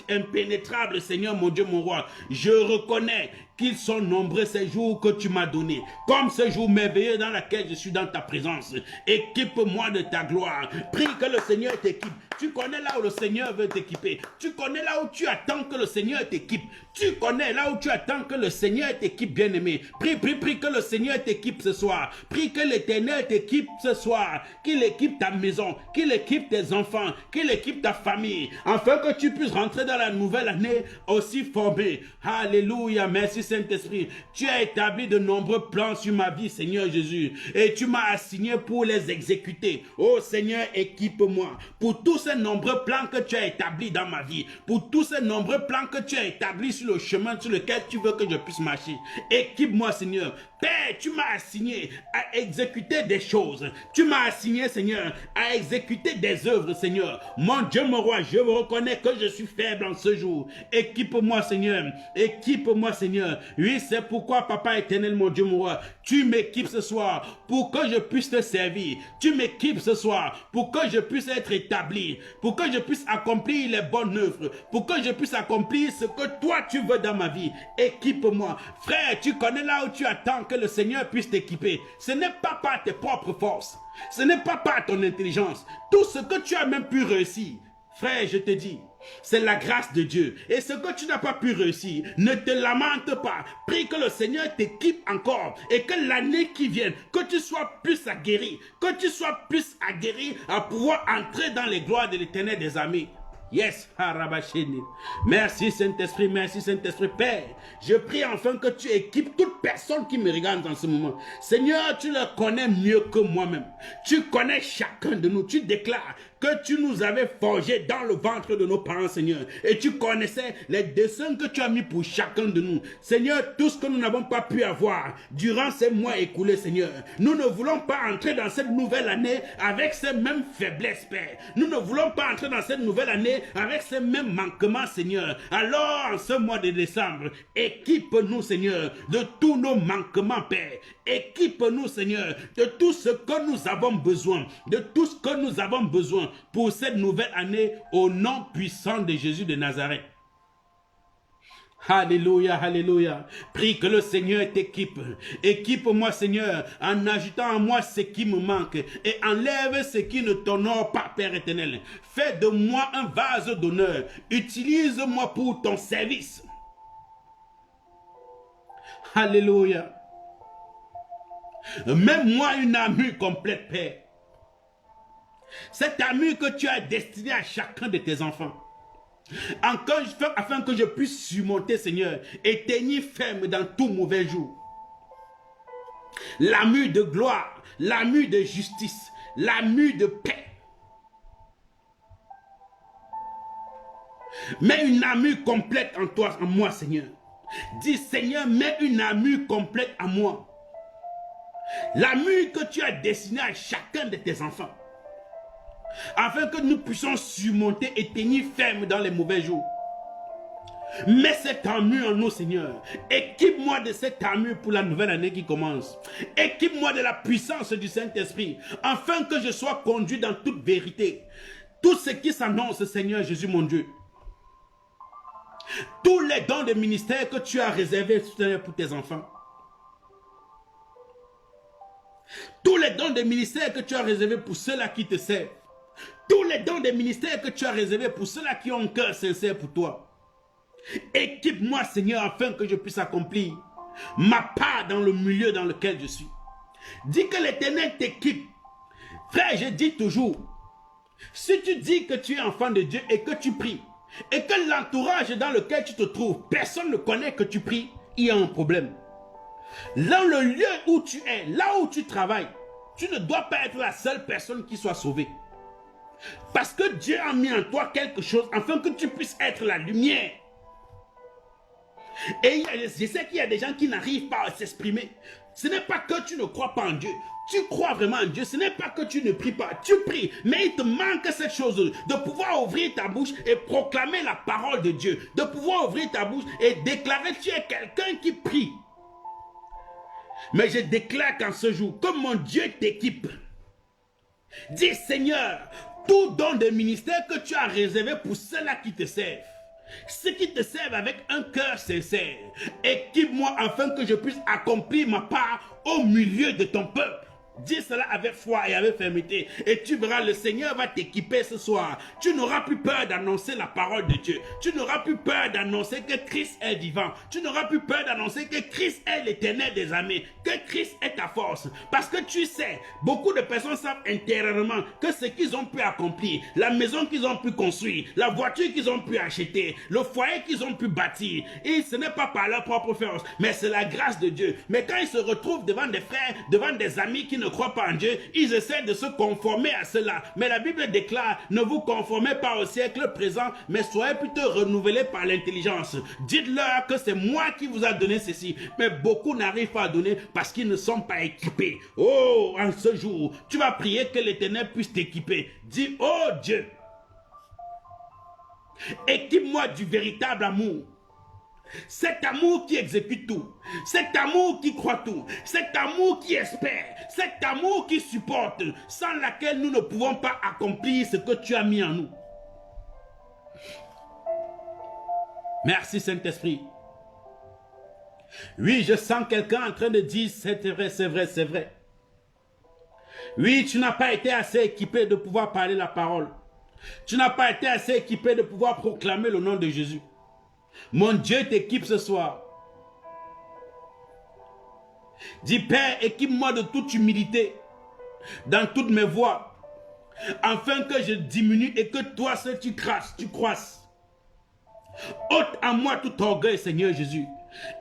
[SPEAKER 1] impénétrables, Seigneur, mon Dieu, mon roi. Je reconnais qu'ils sont nombreux ces jours que tu m'as donnés, comme ce jour merveilleux dans lequel je suis dans ta présence. Équipe-moi de ta gloire. Prie que le Seigneur t'équipe. Tu connais là où le Seigneur veut t'équiper. Tu connais là où tu attends que le Seigneur t'équipe. Tu connais là où tu attends que le Seigneur t'équipe, bien-aimé. Prie que le Seigneur t'équipe ce soir. Prie que l'Éternel t'équipe ce soir. Qu'il équipe ta maison, qu'il équipe tes enfants, qu'il équipe ta famille, afin que tu puisses rentrer dans la nouvelle année aussi formé. Alléluia, merci Saint-Esprit. Tu as établi de nombreux plans sur ma vie, Seigneur Jésus, et tu m'as assigné pour les exécuter. Oh Seigneur, équipe-moi pour tous ces nombreux plans que tu as établis dans ma vie, pour tous ces nombreux plans que tu as établis sur le chemin sur lequel tu veux que je puisse marcher. Équipe-moi, Seigneur. Père, tu m'as assigné à exécuter des choses. Tu m'as assigné, Seigneur, à exécuter des œuvres, Seigneur. Mon Dieu, mon roi, je reconnais que je suis faible en ce jour. Équipe-moi, Seigneur. Équipe-moi, Seigneur. Oui, c'est pourquoi, Papa éternel, mon Dieu, mon roi, tu m'équipes ce soir pour que je puisse te servir. Tu m'équipes ce soir pour que je puisse être établi, pour que je puisse accomplir les bonnes œuvres, pour que je puisse accomplir ce que toi tu veux dans ma vie. Équipe-moi. Frère, tu connais là où tu attends que le Seigneur puisse t'équiper. Ce n'est pas par tes propres forces. Ce n'est pas par ton intelligence. Tout ce que tu as même pu réussir, frère, je te dis, c'est la grâce de Dieu. Et ce que tu n'as pas pu réussir, ne te lamente pas. Prie que le Seigneur t'équipe encore. Et que l'année qui vient, que tu sois plus aguerri. Que tu sois plus aguerri à pouvoir entrer dans les gloires de l'Éternel des armées. Yes, Harabashini. Merci Saint-Esprit, merci Saint-Esprit. Père, je prie enfin que tu équipes toute personne qui me regarde en ce moment. Seigneur, tu le connais mieux que moi-même. Tu connais chacun de nous. Tu déclares que tu nous avais forgés dans le ventre de nos parents, Seigneur. Et tu connaissais les desseins que tu as mis pour chacun de nous. Seigneur, tout ce que nous n'avons pas pu avoir durant ces mois écoulés, Seigneur. Nous ne voulons pas entrer dans cette nouvelle année avec ces mêmes faiblesses, Père. Nous ne voulons pas entrer dans cette nouvelle année avec ces mêmes manquements, Seigneur. Alors, en ce mois de décembre, équipe-nous, Seigneur, de tous nos manquements, Père. Équipe-nous, Seigneur, de tout ce que nous avons besoin, de tout ce que nous avons besoin pour cette nouvelle année, au nom puissant de Jésus de Nazareth. Alléluia, alléluia. Prie que le Seigneur t'équipe. Équipe-moi, Seigneur, en ajoutant en moi ce qui me manque et enlève ce qui ne t'honore pas, Père éternel. Fais de moi un vase d'honneur. Utilise-moi pour ton service. Alléluia. Mets-moi une armure complète, Père. Cette armure que tu as destinée à chacun de tes enfants. Afin que je puisse surmonter, Seigneur, et tenir ferme dans tout mauvais jour. L'armure de gloire, l'armure de justice, l'armure de paix. Mets une armure complète en toi, en moi, Seigneur. Dis, Seigneur, mets une armure complète en moi. L'armure que tu as destinée à chacun de tes enfants. Afin que nous puissions surmonter et tenir ferme dans les mauvais jours. Mets cette armure en nous, Seigneur. Équipe-moi de cette armure pour la nouvelle année qui commence. Équipe-moi de la puissance du Saint-Esprit, afin que je sois conduit dans toute vérité. Tout ce qui s'annonce, Seigneur Jésus, mon Dieu. Tous les dons de ministère que tu as réservés pour tes enfants. Tous les dons de ministère que tu as réservés pour ceux-là qui te servent. Tous les dons de ministère que tu as réservés pour ceux-là qui ont un cœur sincère pour toi. Équipe-moi, Seigneur, afin que je puisse accomplir ma part dans le milieu dans lequel je suis. Dis que l'Éternel t'équipe. Frère, je dis toujours, si tu dis que tu es enfant de Dieu et que tu pries, et que l'entourage dans lequel tu te trouves, personne ne connaît que tu pries, il y a un problème. Dans le lieu où tu es, là où tu travailles, tu ne dois pas être la seule personne qui soit sauvée. Parce que Dieu a mis en toi quelque chose afin que tu puisses être la lumière. Et je sais qu'il y a des gens qui n'arrivent pas à s'exprimer. Ce n'est pas que tu ne crois pas en Dieu. Tu crois vraiment en Dieu. Ce n'est pas que tu ne pries pas. Tu pries. Mais il te manque cette chose de pouvoir ouvrir ta bouche et proclamer la parole de Dieu. De pouvoir ouvrir ta bouche et déclarer que tu es quelqu'un qui prie. Mais je déclare qu'en ce jour, comme mon Dieu t'équipe, dis Seigneur, tout don de ministère que tu as réservé pour ceux-là qui te servent, ceux qui te servent avec un cœur sincère, équipe-moi afin que je puisse accomplir ma part au milieu de ton peuple. Dis cela avec foi et avec fermeté. Et tu verras, le Seigneur va t'équiper ce soir. Tu n'auras plus peur d'annoncer la parole de Dieu. Tu n'auras plus peur d'annoncer que Christ est vivant. Tu n'auras plus peur d'annoncer que Christ est l'Éternel des armées. Que Christ est ta force. Parce que tu sais, beaucoup de personnes savent intérieurement que ce qu'ils ont pu accomplir, la maison qu'ils ont pu construire, la voiture qu'ils ont pu acheter, le foyer qu'ils ont pu bâtir, et ce n'est pas par leur propre force, mais c'est la grâce de Dieu. Mais quand ils se retrouvent devant des frères, devant des amis qui ne croient pas en Dieu, ils essaient de se conformer à cela. Mais la Bible déclare, ne vous conformez pas au siècle présent, mais soyez plutôt renouvelés par l'intelligence. Dites-leur que c'est moi qui vous a donné ceci. Mais beaucoup n'arrivent pas à donner parce qu'ils ne sont pas équipés. Oh, en ce jour, tu vas prier que l'Éternel puisse t'équiper. Dis, oh Dieu, équipe-moi du véritable amour. Cet amour qui exécute tout, cet amour qui croit tout, cet amour qui espère, cet amour qui supporte, sans laquelle nous ne pouvons pas accomplir ce que tu as mis en nous. Merci Saint-Esprit. Oui, je sens quelqu'un en train de dire c'est vrai, c'est vrai, c'est vrai. Oui, tu n'as pas été assez équipé de pouvoir parler la parole. Tu n'as pas été assez équipé de pouvoir proclamer le nom de Jésus. Mon Dieu t'équipe ce soir. Dis Père, équipe-moi de toute humilité dans toutes mes voies, afin que je diminue et que toi seul tu croisses. Ôte à moi tout orgueil, Seigneur Jésus.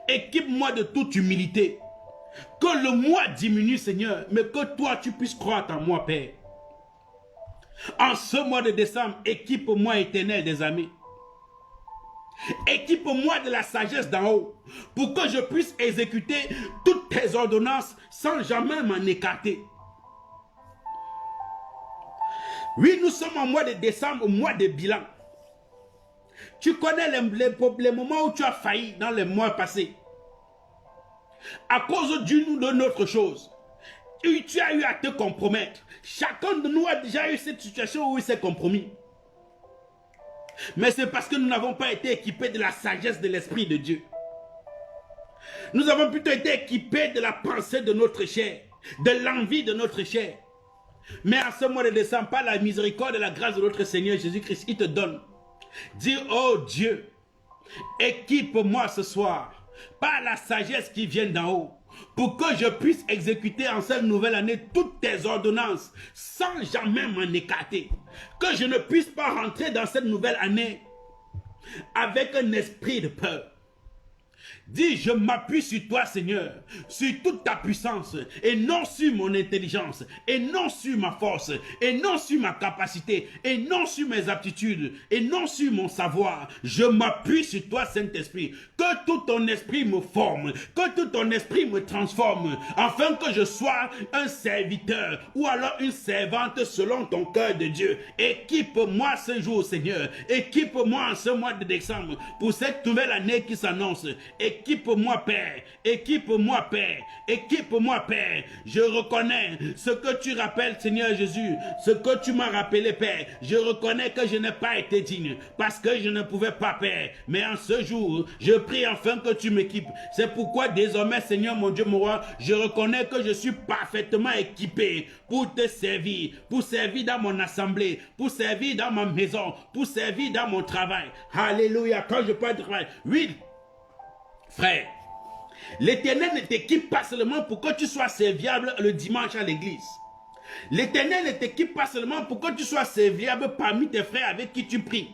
[SPEAKER 1] Équipe-moi de toute humilité. Que le moi diminue, Seigneur, mais que toi tu puisses croître en moi, Père. En ce mois de décembre, équipe-moi, Éternel des armées. Équipe-moi de la sagesse d'en haut, pour que je puisse exécuter toutes tes ordonnances sans jamais m'en écarter. Oui, nous sommes en mois de décembre, au mois de bilan. Tu connais les moments où tu as failli dans les mois passés. À cause d'une ou d'une autre chose. Et tu as eu à te compromettre. Chacun de nous a déjà eu cette situation où il s'est compromis. Mais c'est parce que nous n'avons pas été équipés de la sagesse de l'Esprit de Dieu. Nous avons plutôt été équipés de la pensée de notre chair, de l'envie de notre chair. Mais en ce mois de décembre, par la miséricorde et la grâce de notre Seigneur Jésus-Christ, il te donne. Dis, oh Dieu, équipe-moi ce soir par la sagesse qui vient d'en haut, pour que je puisse exécuter en cette nouvelle année toutes tes ordonnances sans jamais m'en écarter. Que je ne puisse pas rentrer dans cette nouvelle année avec un esprit de peur. Dis, je m'appuie sur toi, Seigneur, sur toute ta puissance, et non sur mon intelligence, et non sur ma force, et non sur ma capacité, et non sur mes aptitudes, et non sur mon savoir. Je m'appuie sur toi, Saint-Esprit. Que tout ton esprit me forme, que tout ton esprit me transforme, afin que je sois un serviteur, ou alors une servante selon ton cœur de Dieu. Équipe-moi ce jour, Seigneur. Équipe-moi en ce mois de décembre, pour cette nouvelle année qui s'annonce. Équipe-moi, Père. Équipe-moi, Père. Équipe-moi, Père. Je reconnais ce que tu rappelles, Seigneur Jésus. Ce que tu m'as rappelé, Père. Je reconnais que je n'ai pas été digne. Parce que je ne pouvais pas, Père. Mais en ce jour, je prie enfin que tu m'équipes. C'est pourquoi désormais, Seigneur, mon Dieu, mon roi, je reconnais que je suis parfaitement équipé pour te servir. Pour servir dans mon assemblée. Pour servir dans ma maison. Pour servir dans mon travail. Alléluia. Quand je parle de travail, oui. Frère, l'Éternel ne t'équipe pas seulement pour que tu sois serviable le dimanche à l'église. L'Éternel ne t'équipe pas seulement pour que tu sois serviable parmi tes frères avec qui tu pries.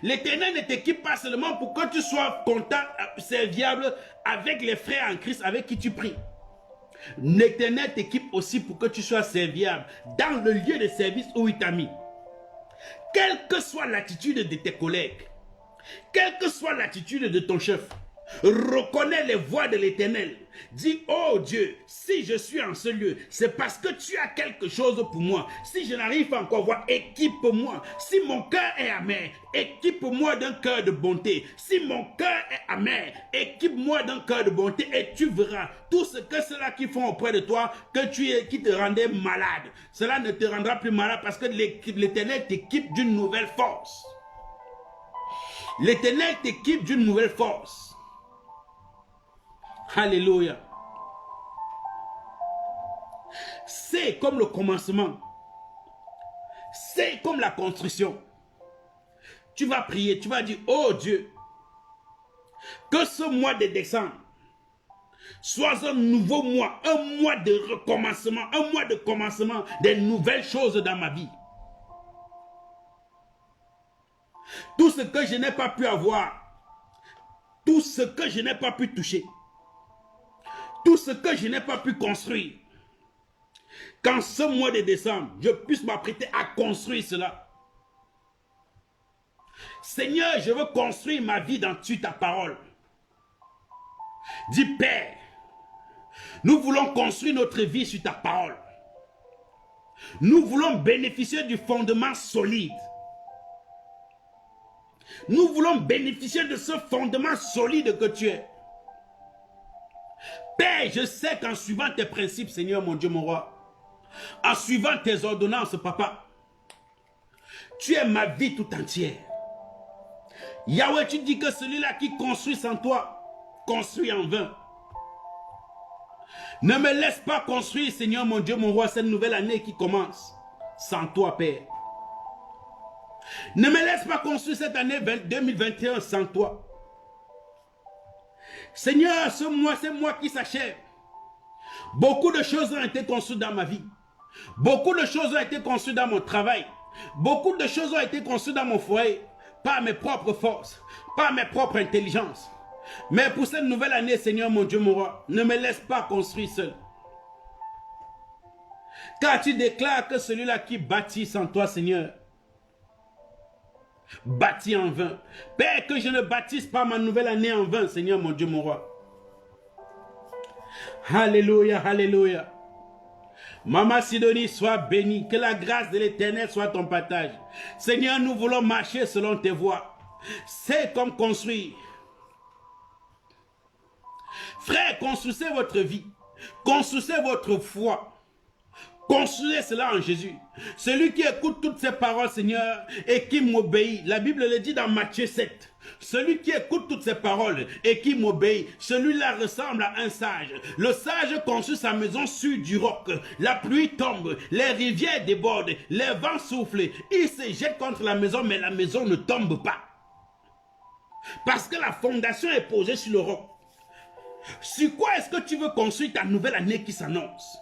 [SPEAKER 1] L'Éternel ne t'équipe pas seulement pour que tu sois content, serviable avec les frères en Christ avec qui tu pries. L'Éternel t'équipe aussi pour que tu sois serviable dans le lieu de service où il t'a mis. Quelle que soit l'attitude de tes collègues, quelle que soit l'attitude de ton chef, Reconnais les voies de l'Éternel. Dis, oh Dieu, si je suis en ce lieu, c'est parce que tu as quelque chose pour moi. Si je n'arrive pas encore à voir, équipe-moi. Si mon cœur est amer, équipe-moi d'un cœur de bonté. Si mon cœur est amer, équipe-moi d'un cœur de bonté et tu verras tout ce que ceux-là qui font auprès de toi, qui te rendait malade. Cela ne te rendra plus malade parce que l'Éternel t'équipe d'une nouvelle force. L'Éternel t'équipe d'une nouvelle force. Alléluia. C'est comme le commencement. C'est comme la construction. Tu vas prier, tu vas dire, oh Dieu, que ce mois de décembre soit un nouveau mois, un mois de recommencement, un mois de commencement des nouvelles choses dans ma vie. Tout ce que je n'ai pas pu avoir, tout ce que je n'ai pas pu toucher, tout ce que je n'ai pas pu construire, qu'en ce mois de décembre, je puisse m'apprêter à construire cela. Seigneur, je veux construire ma vie dans ta parole. Dis, Père, nous voulons construire notre vie sur ta parole. Nous voulons bénéficier du fondement solide. Nous voulons bénéficier de ce fondement solide que tu es. Père, je sais qu'en suivant tes principes, Seigneur, mon Dieu, mon roi, en suivant tes ordonnances, papa, tu es ma vie tout entière. Yahweh, tu dis que celui-là qui construit sans toi, construit en vain. Ne me laisse pas construire, Seigneur, mon Dieu, mon roi, cette nouvelle année qui commence sans toi, Père. Ne me laisse pas construire cette année 2021 sans toi. Seigneur, ce mois, c'est moi qui s'achève. Beaucoup de choses ont été construites dans ma vie. Beaucoup de choses ont été construites dans mon travail. Beaucoup de choses ont été construites dans mon foyer. Par mes propres forces, par mes propres intelligences. Mais pour cette nouvelle année, Seigneur, mon Dieu, mon roi, ne me laisse pas construire seul. Car tu déclares que celui-là qui bâtit sans toi, Seigneur, bâtit en vain. Père, que je ne bâtisse pas ma nouvelle année en vain, Seigneur, mon Dieu, mon roi. Alléluia, alléluia. Maman Sidonie, sois bénie. Que la grâce de l'Éternel soit ton partage. Seigneur, nous voulons marcher selon tes voies. C'est comme construire. Frère, construisez votre vie. Construisez votre foi. Construisez cela en Jésus. Celui qui écoute toutes ces paroles, Seigneur, et qui m'obéit. La Bible le dit dans Matthieu 7. Celui qui écoute toutes ces paroles et qui m'obéit, celui-là ressemble à un sage. Le sage construit sa maison sur du roc. La pluie tombe, les rivières débordent, les vents soufflent. Il se jette contre la maison, mais la maison ne tombe pas. Parce que la fondation est posée sur le roc. Sur quoi est-ce que tu veux construire ta nouvelle année qui s'annonce?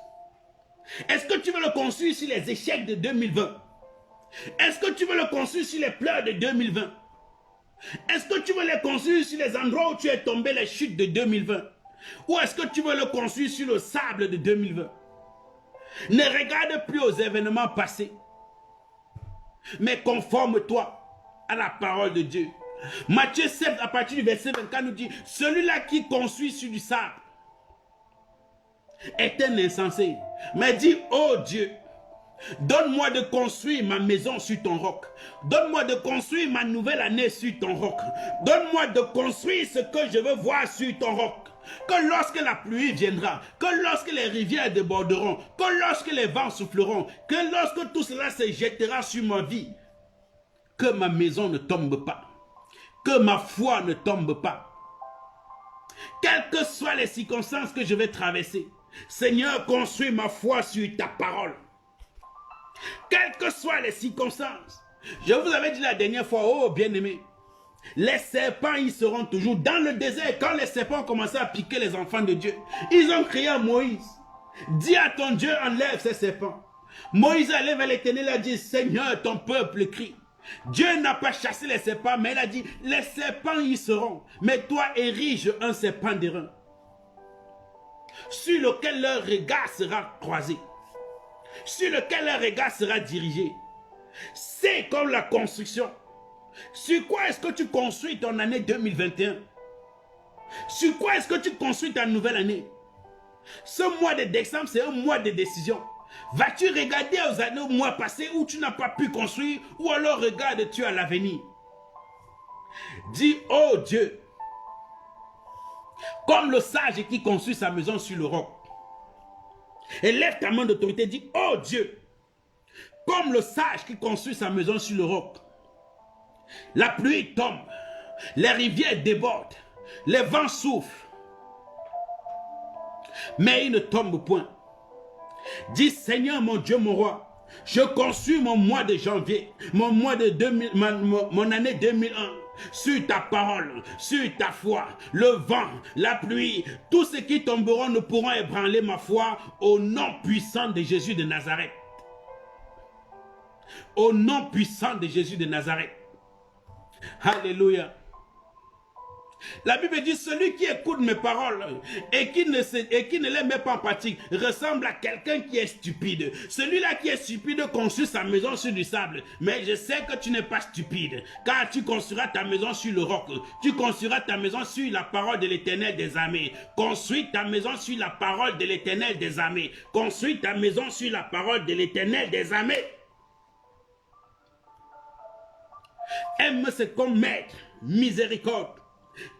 [SPEAKER 1] Est-ce que tu veux le construire sur les échecs de 2020? Est-ce que tu veux le construire sur les pleurs de 2020? Est-ce que tu veux les construire sur les endroits où tu es tombé, les chutes de 2020? Ou est-ce que tu veux le construire sur le sable de 2020? Ne regarde plus aux événements passés, mais conforme-toi à la parole de Dieu. Matthieu 7, à partir du verset 24, nous dit, celui-là qui construit sur du sable est un insensé, mais dit, oh Dieu, donne-moi de construire ma maison sur ton roc. Donne-moi de construire ma nouvelle année sur ton roc. Donne-moi de construire ce que je veux voir sur ton roc. Que lorsque la pluie viendra, que lorsque les rivières déborderont, que lorsque les vents souffleront, que lorsque tout cela se jettera sur ma vie, que ma maison ne tombe pas, que ma foi ne tombe pas. Quelles que soient les circonstances que je vais traverser, Seigneur, construis ma foi sur ta parole. Quelles que soient les circonstances. Je vous avais dit la dernière fois, oh bien-aimés, les serpents, ils seront toujours dans le désert. Quand les serpents ont commencé à piquer les enfants de Dieu, ils ont crié à Moïse, dis à ton Dieu, enlève ces serpents. Moïse allait vers l'Éternel et a dit, Seigneur, ton peuple crie. Dieu n'a pas chassé les serpents, mais il a dit, les serpents y seront. Mais toi, érige un serpent d'airain, sur lequel leur regard sera croisé, sur lequel leur regard sera dirigé. C'est comme la construction. Sur quoi est-ce que tu construis ton année 2021? Sur quoi est-ce que tu construis ta nouvelle année? Ce mois de décembre, c'est un mois de décision. Vas-tu regarder aux années, au mois passé où tu n'as pas pu construire, ou alors regardes-tu à l'avenir? Dis, oh Dieu, comme le sage qui construit sa maison sur le roc. Et lève ta main d'autorité, dis, oh Dieu, comme le sage qui construit sa maison sur le roc. La pluie tombe, les rivières débordent, les vents soufflent, mais ils ne tombent point. Dis, Seigneur mon Dieu, mon roi, je construis mon mois de janvier, mon année 2001, sur ta parole, sur ta foi. Le vent, la pluie, tout ce qui tomberont ne pourront ébranler ma foi au nom puissant de Jésus de Nazareth. Au nom puissant de Jésus de Nazareth. Alléluia. La Bible dit, celui qui écoute mes paroles et qui ne les met pas en pratique ressemble à quelqu'un qui est stupide. Celui-là qui est stupide construit sa maison sur du sable. Mais je sais que tu n'es pas stupide, car tu construiras ta maison sur le roc. Tu construiras ta maison sur la parole de l'Éternel des armées. Construis ta maison sur la parole de l'Éternel des armées. Construis ta maison sur la parole de l'Éternel des armées. Aime ce comme maître, miséricorde.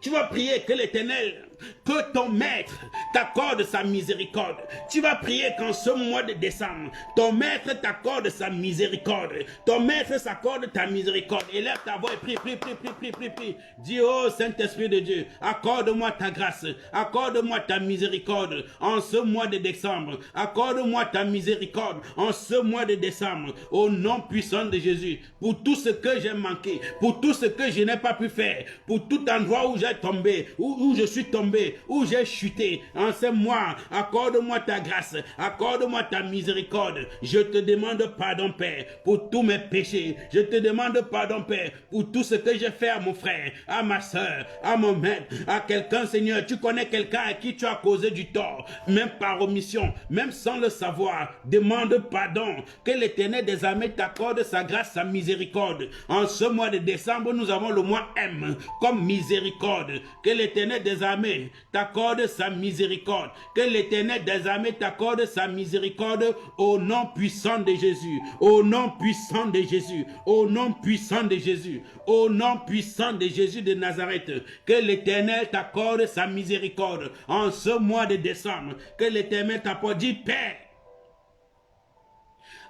[SPEAKER 1] Tu vas prier que l'Éternel, que ton maître t'accorde sa miséricorde. Tu vas prier qu'en ce mois de décembre, ton maître t'accorde sa miséricorde. Ton maître s'accorde ta miséricorde. Élève ta voix et prie, prie, prie, prie, prie, prie, prie. Dis, oh Saint-Esprit de Dieu, accorde-moi ta grâce, accorde-moi ta miséricorde en ce mois de décembre. Accorde-moi ta miséricorde en ce mois de décembre. Au nom puissant de Jésus, pour tout ce que j'ai manqué, pour tout ce que je n'ai pas pu faire, pour tout endroit où j'ai tombé, où je suis tombé, où j'ai chuté, en ce mois, accorde-moi ta grâce, accorde-moi ta miséricorde. Je te demande pardon, Père, pour tous mes péchés. Je te demande pardon, Père, pour tout ce que j'ai fait à mon frère, à ma soeur, à mon maître, à quelqu'un, Seigneur. Tu connais quelqu'un à qui tu as causé du tort, même par omission, même sans le savoir. Demande pardon, que l'Éternel des armées t'accorde sa grâce, sa miséricorde. En ce mois de décembre, nous avons le mois M, comme miséricorde. Que l'Éternel des armées t'accorde sa miséricorde. Que l'Éternel des armées t'accorde sa miséricorde au nom puissant de Jésus. Au nom puissant de Jésus. Au nom puissant de Jésus. Au nom puissant de Jésus de Nazareth. Que l'Éternel t'accorde sa miséricorde en ce mois de décembre. Que l'Éternel t'accorde. Dis, Père,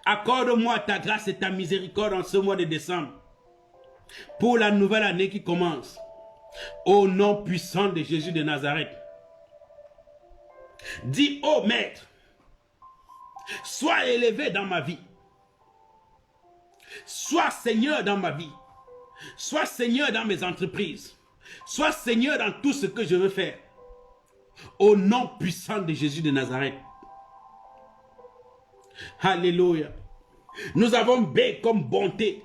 [SPEAKER 1] accorde-moi ta grâce et ta miséricorde en ce mois de décembre. Pour la nouvelle année qui commence. Au nom puissant de Jésus de Nazareth. Dis, ô Maître, sois élevé dans ma vie. Sois Seigneur dans ma vie. Sois Seigneur dans mes entreprises. Sois Seigneur dans tout ce que je veux faire. Au nom puissant de Jésus de Nazareth. Alléluia. Nous avons B comme bonté.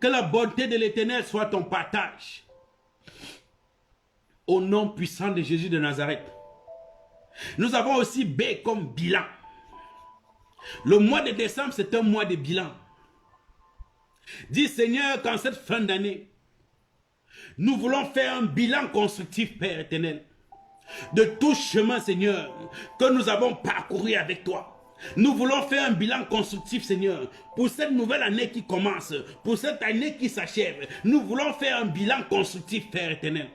[SPEAKER 1] Que la bonté de l'Éternel soit ton partage. Au nom puissant de Jésus de Nazareth. Nous avons aussi B comme bilan. Le mois de décembre, c'est un mois de bilan. Dis, Seigneur, qu'en cette fin d'année, nous voulons faire un bilan constructif, Père éternel, de tout chemin, Seigneur, que nous avons parcouru avec toi. Nous voulons faire un bilan constructif, Seigneur, pour cette nouvelle année qui commence, pour cette année qui s'achève. Nous voulons faire un bilan constructif, Père éternel.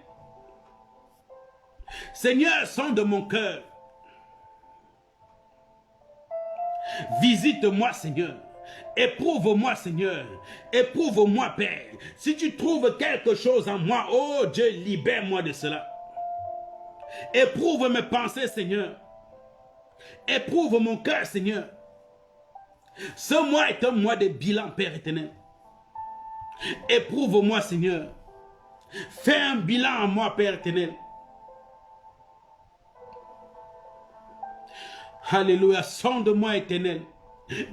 [SPEAKER 1] Seigneur, sonde mon cœur. Visite-moi, Seigneur. Éprouve-moi, Seigneur. Éprouve-moi, Père. Si tu trouves quelque chose en moi, oh Dieu, libère-moi de cela. Éprouve mes pensées, Seigneur. Éprouve mon cœur, Seigneur. Ce mois est un mois de bilan, Père éternel. Éprouve-moi, Seigneur. Fais un bilan en moi, Père éternel. Alléluia. Sonde-moi, éternel.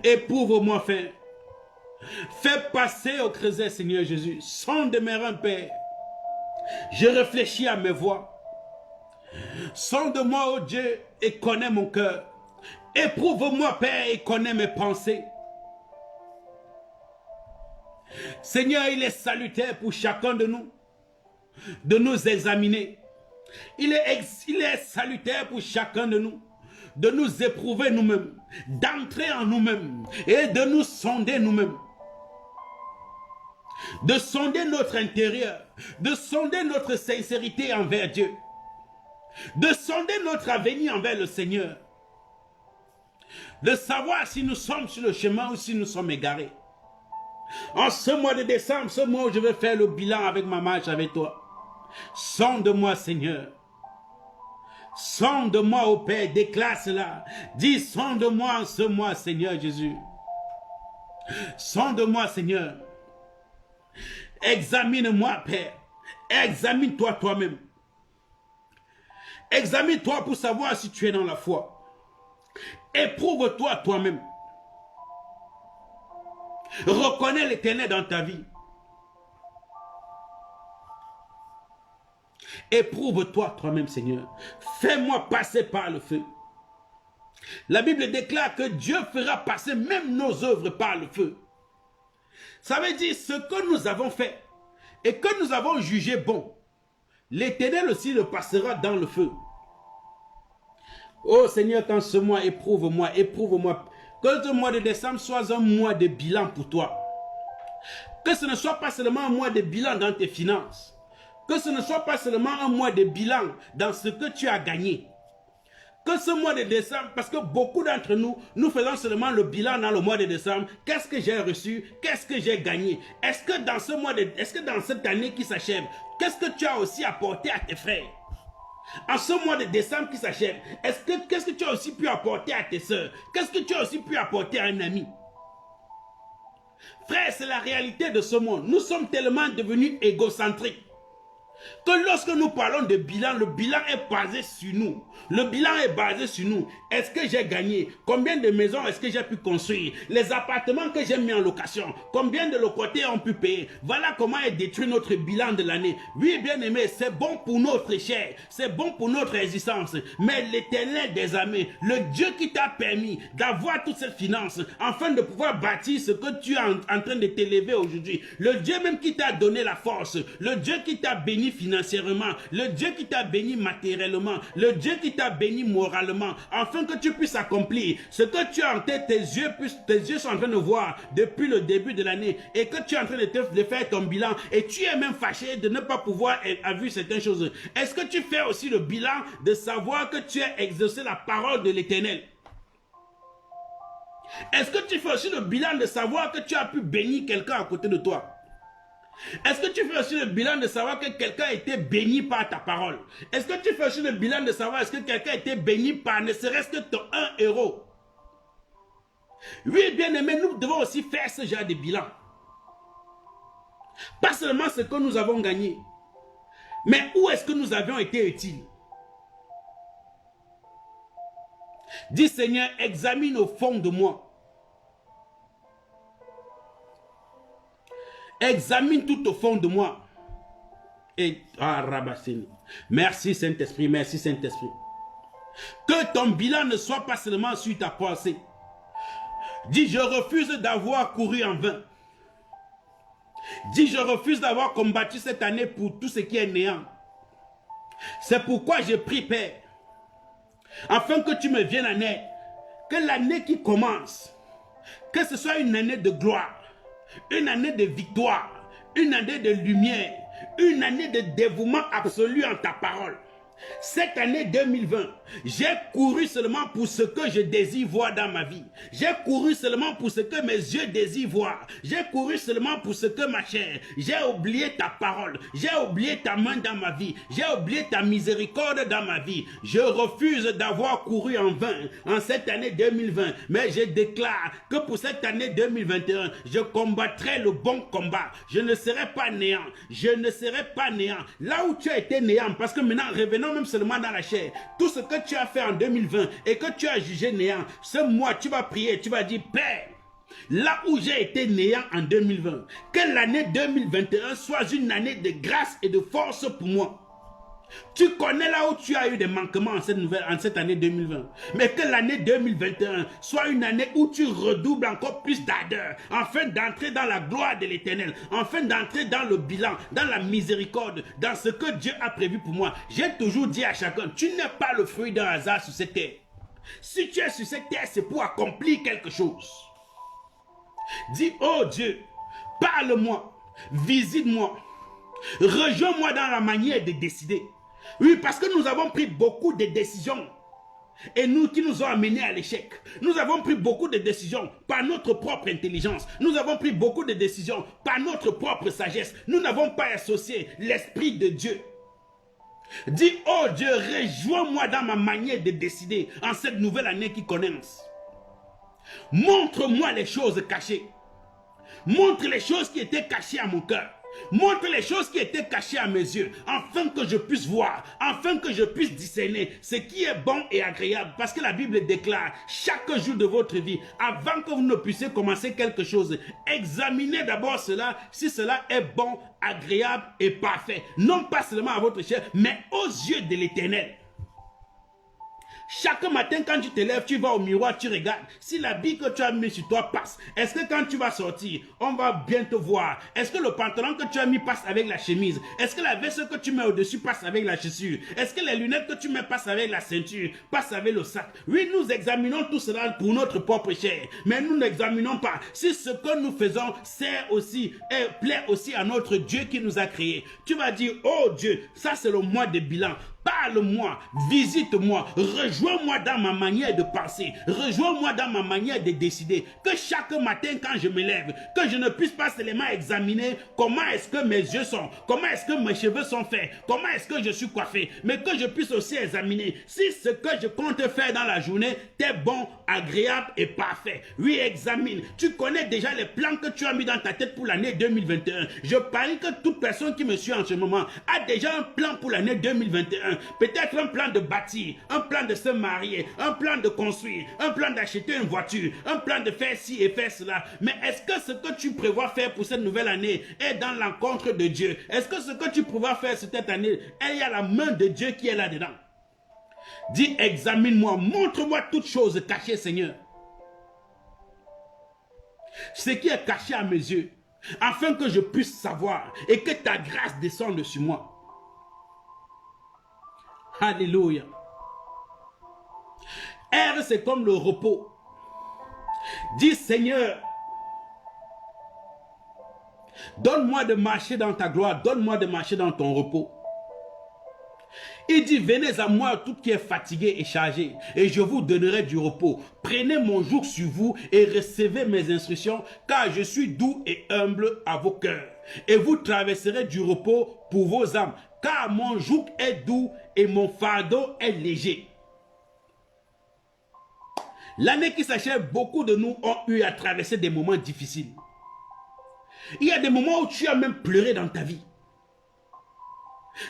[SPEAKER 1] Éprouve-moi, Père. Fais passer au creuset, Seigneur Jésus. Sonde mes reins, Père. Je réfléchis à mes voies. Sonde-moi, oh Dieu, et connais mon cœur. Éprouve-moi, Père, et connais mes pensées. Seigneur, il est salutaire pour chacun de nous de nous examiner. Il est salutaire pour chacun de nous de nous éprouver nous-mêmes, d'entrer en nous-mêmes et de nous sonder nous-mêmes. De sonder notre intérieur, de sonder notre sincérité envers Dieu, de sonder notre avenir envers le Seigneur, de savoir si nous sommes sur le chemin ou si nous sommes égarés. En ce mois de décembre, ce mois où je vais faire le bilan avec ma marche avec toi, sonde-moi, Seigneur. Sonde-moi, ô Père, déclare cela. Dis, sonde-moi en ce mois, Seigneur Jésus. Sonde-moi, Seigneur. Examine-moi, Père. Examine-toi toi-même. Examine-toi pour savoir si tu es dans la foi. Éprouve-toi toi-même. Reconnais l'Éternel dans ta vie. Éprouve-toi toi-même, Seigneur. Fais-moi passer par le feu. La Bible déclare que Dieu fera passer même nos œuvres par le feu. Ça veut dire ce que nous avons fait et que nous avons jugé bon, l'Éternel aussi le passera dans le feu. Oh Seigneur, quand ce mois, éprouve-moi, éprouve-moi. Que ce mois de décembre soit un mois de bilan pour toi. Que ce ne soit pas seulement un mois de bilan dans tes finances. Que ce ne soit pas seulement un mois de bilan dans ce que tu as gagné. Que ce mois de décembre, parce que beaucoup d'entre nous, nous faisons seulement le bilan dans le mois de décembre. Qu'est-ce que j'ai reçu? Qu'est-ce que j'ai gagné? Est-ce que dans ce mois est-ce que dans cette année qui s'achève, qu'est-ce que tu as aussi apporté à tes frères? En ce mois de décembre qui s'achève, qu'est-ce que tu as aussi pu apporter à tes soeurs? Qu'est-ce que tu as aussi pu apporter à un ami? Frère, c'est la réalité de ce monde. Nous sommes tellement devenus égocentriques que lorsque nous parlons de bilan, le bilan est basé sur nous. Le bilan est basé sur nous. Est-ce que j'ai gagné? Combien de maisons est-ce que j'ai pu construire? Les appartements que j'ai mis en location, combien de locataires ont pu payer? Voilà comment est détruit notre bilan de l'année. Oui, bien aimé, c'est bon pour notre chair, c'est bon pour notre existence. Mais l'Éternel des armées, le Dieu qui t'a permis d'avoir toutes ces finances, afin de pouvoir bâtir ce que tu es en train de t'élever aujourd'hui, le Dieu même qui t'a donné la force, le Dieu qui t'a béni financièrement, le Dieu qui t'a béni matériellement, le Dieu qui t'a béni moralement, afin que tu puisses accomplir ce que tu as en tête, tes yeux sont en train de voir depuis le début de l'année, et que tu es en train de faire ton bilan, et tu es même fâché de ne pas pouvoir avoir certaines choses. Est-ce que tu fais aussi le bilan de savoir que tu as exaucé la parole de l'Éternel? Est-ce que tu fais aussi le bilan de savoir que tu as pu bénir quelqu'un à côté de toi? Est-ce que tu fais aussi le bilan de savoir que quelqu'un a été béni par ta parole? Est-ce que tu fais aussi le bilan de savoir est-ce que quelqu'un a été béni par ne serait-ce que ton 1 euro? Oui, bien aimé, nous devons aussi faire ce genre de bilan. Pas seulement ce que nous avons gagné, mais où est-ce que nous avions été utiles? Dis Seigneur, examine au fond de moi. Examine tout au fond de moi. Et Rabassini. Merci Saint-Esprit, merci Saint-Esprit. Que ton bilan ne soit pas seulement sur ta pensée. Dis, je refuse d'avoir couru en vain. Dis, je refuse d'avoir combattu cette année pour tout ce qui est néant. C'est pourquoi je prie, Père, afin que tu me viennes en aide. Que l'année qui commence, que ce soit une année de gloire, une année de victoire, une année de lumière, une année de dévouement absolu en ta parole. Cette année 2020, j'ai couru seulement pour ce que je désire voir dans ma vie. J'ai couru seulement pour ce que mes yeux désirent voir. J'ai couru seulement pour ce que ma chair. J'ai oublié ta parole. J'ai oublié ta main dans ma vie. J'ai oublié ta miséricorde dans ma vie. Je refuse d'avoir couru en vain en cette année 2020. Mais je déclare que pour cette année 2021, je combattrai le bon combat. Je ne serai pas néant. Je ne serai pas néant. Là où tu as été néant, parce que maintenant, revenons même seulement dans la chair. Tout ce que tu as fait en 2020 et que tu as jugé néant, ce mois tu vas prier, tu vas dire Père, là où j'ai été néant en 2020, que l'année 2021 soit une année de grâce et de force pour moi. Tu connais là où tu as eu des manquements en cette année 2020. Mais que l'année 2021 soit une année où tu redoubles encore plus d'ardeur, afin d'entrer dans la gloire de l'Éternel, afin d'entrer dans le bilan, dans la miséricorde, dans ce que Dieu a prévu pour moi. J'ai toujours dit à chacun, tu n'es pas le fruit d'un hasard sur cette terre. Si tu es sur cette terre, c'est pour accomplir quelque chose. Dis, oh Dieu, parle-moi, visite-moi, rejoins-moi dans la manière de décider. Oui, parce que nous avons pris beaucoup de décisions et qui nous ont amenés à l'échec. Nous avons pris beaucoup de décisions par notre propre intelligence. Nous avons pris beaucoup de décisions par notre propre sagesse. Nous n'avons pas associé l'Esprit de Dieu. Dis, oh Dieu, rejoins-moi dans ma manière de décider en cette nouvelle année qui commence. Montre-moi les choses cachées. Montre les choses qui étaient cachées à mon cœur. Montre les choses qui étaient cachées à mes yeux, afin que je puisse voir, afin que je puisse discerner ce qui est bon et agréable. Parce que la Bible déclare, chaque jour de votre vie, avant que vous ne puissiez commencer quelque chose, examinez d'abord cela, si cela est bon, agréable et parfait. Non pas seulement à votre chair, mais aux yeux de l'Éternel. Chaque matin, quand tu te lèves, tu vas au miroir, tu regardes. Si l'habit que tu as mis sur toi passe, est-ce que quand tu vas sortir, on va bien te voir? Est-ce que le pantalon que tu as mis passe avec la chemise? Est-ce que la veste que tu mets au-dessus passe avec la chaussure? Est-ce que les lunettes que tu mets passent avec la ceinture, passent avec le sac? Oui, nous examinons tout cela pour notre propre chair, mais nous n'examinons pas si ce que nous faisons sert aussi et plaît aussi à notre Dieu qui nous a créés. Tu vas dire, oh Dieu, ça c'est le mois de bilan. Parle-moi, visite-moi, rejoins-moi dans ma manière de penser, rejoins-moi dans ma manière de décider. Que chaque matin quand je me lève, que je ne puisse pas seulement examiner comment est-ce que mes yeux sont, comment est-ce que mes cheveux sont faits, comment est-ce que je suis coiffé, mais que je puisse aussi examiner si ce que je compte faire dans la journée est bon, agréable et parfait. Oui, examine. Tu connais déjà les plans que tu as mis dans ta tête pour l'année 2021. Je parie que toute personne qui me suit en ce moment a déjà un plan pour l'année 2021. Peut-être un plan de bâtir, un plan de se marier, un plan de construire, un plan d'acheter une voiture, un plan de faire ci et faire cela. Mais est-ce que ce que tu prévois faire pour cette nouvelle année est dans l'encontre de Dieu? Est-ce que ce que tu prévois faire cette année, il y a la main de Dieu qui est là-dedans? Dis, examine-moi, montre-moi toutes choses cachées, Seigneur. Ce qui est caché à mes yeux, afin que je puisse savoir et que ta grâce descende sur moi. Alléluia. R, c'est comme le repos. Dis, Seigneur, donne-moi de marcher dans ta gloire, donne-moi de marcher dans ton repos. Il dit, venez à moi tout qui est fatigué et chargé, et je vous donnerai du repos. Prenez mon joug sur vous et recevez mes instructions, car je suis doux et humble à vos cœurs. Et vous traverserez du repos pour vos âmes, car mon joug est doux et mon fardeau est léger. L'année qui s'achève, beaucoup de nous ont eu à traverser des moments difficiles. Il y a des moments où tu as même pleuré dans ta vie.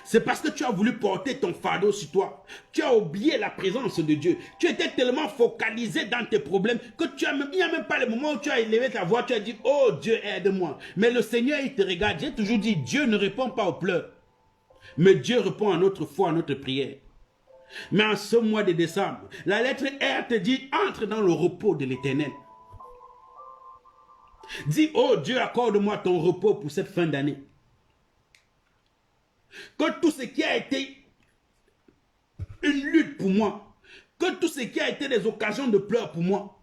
[SPEAKER 1] C'est parce que tu as voulu porter ton fardeau sur toi. Tu as oublié la présence de Dieu. Tu étais tellement focalisé dans tes problèmes que il n'y a même pas le moment où tu as élevé ta voix, tu as dit, oh Dieu, aide-moi. Mais le Seigneur, il te regarde. J'ai toujours dit, Dieu ne répond pas aux pleurs. Mais Dieu répond à notre foi, à notre prière. Mais en ce mois de décembre, la lettre R te dit, entre dans le repos de l'Éternel. Dis, oh Dieu, accorde-moi ton repos pour cette fin d'année. Que tout ce qui a été une lutte pour moi, que tout ce qui a été des occasions de pleurs pour moi,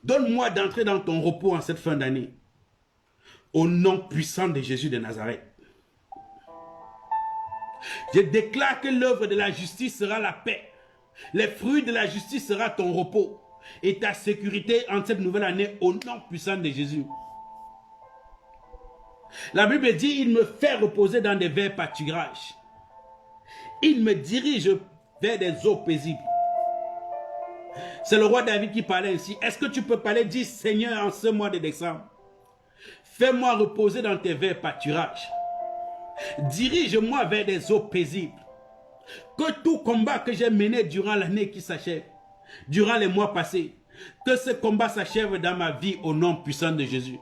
[SPEAKER 1] donne-moi d'entrer dans ton repos en cette fin d'année. Au nom puissant de Jésus de Nazareth. Je déclare que l'œuvre de la justice sera la paix. Les fruits de la justice sera ton repos et ta sécurité en cette nouvelle année au nom puissant de Jésus. La Bible dit, il me fait reposer dans des verts pâturages. Il me dirige vers des eaux paisibles. C'est le roi David qui parlait ainsi. Est-ce que tu peux parler, dis Seigneur, en ce mois de décembre, fais-moi reposer dans tes verts pâturages. Dirige-moi vers des eaux paisibles. Que tout combat que j'ai mené durant l'année qui s'achève, durant les mois passés, que ce combat s'achève dans ma vie au nom puissant de Jésus.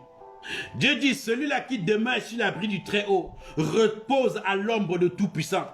[SPEAKER 1] Dieu dit, celui-là qui demeure sur l'abri du Très-Haut repose à l'ombre de Tout-Puissant.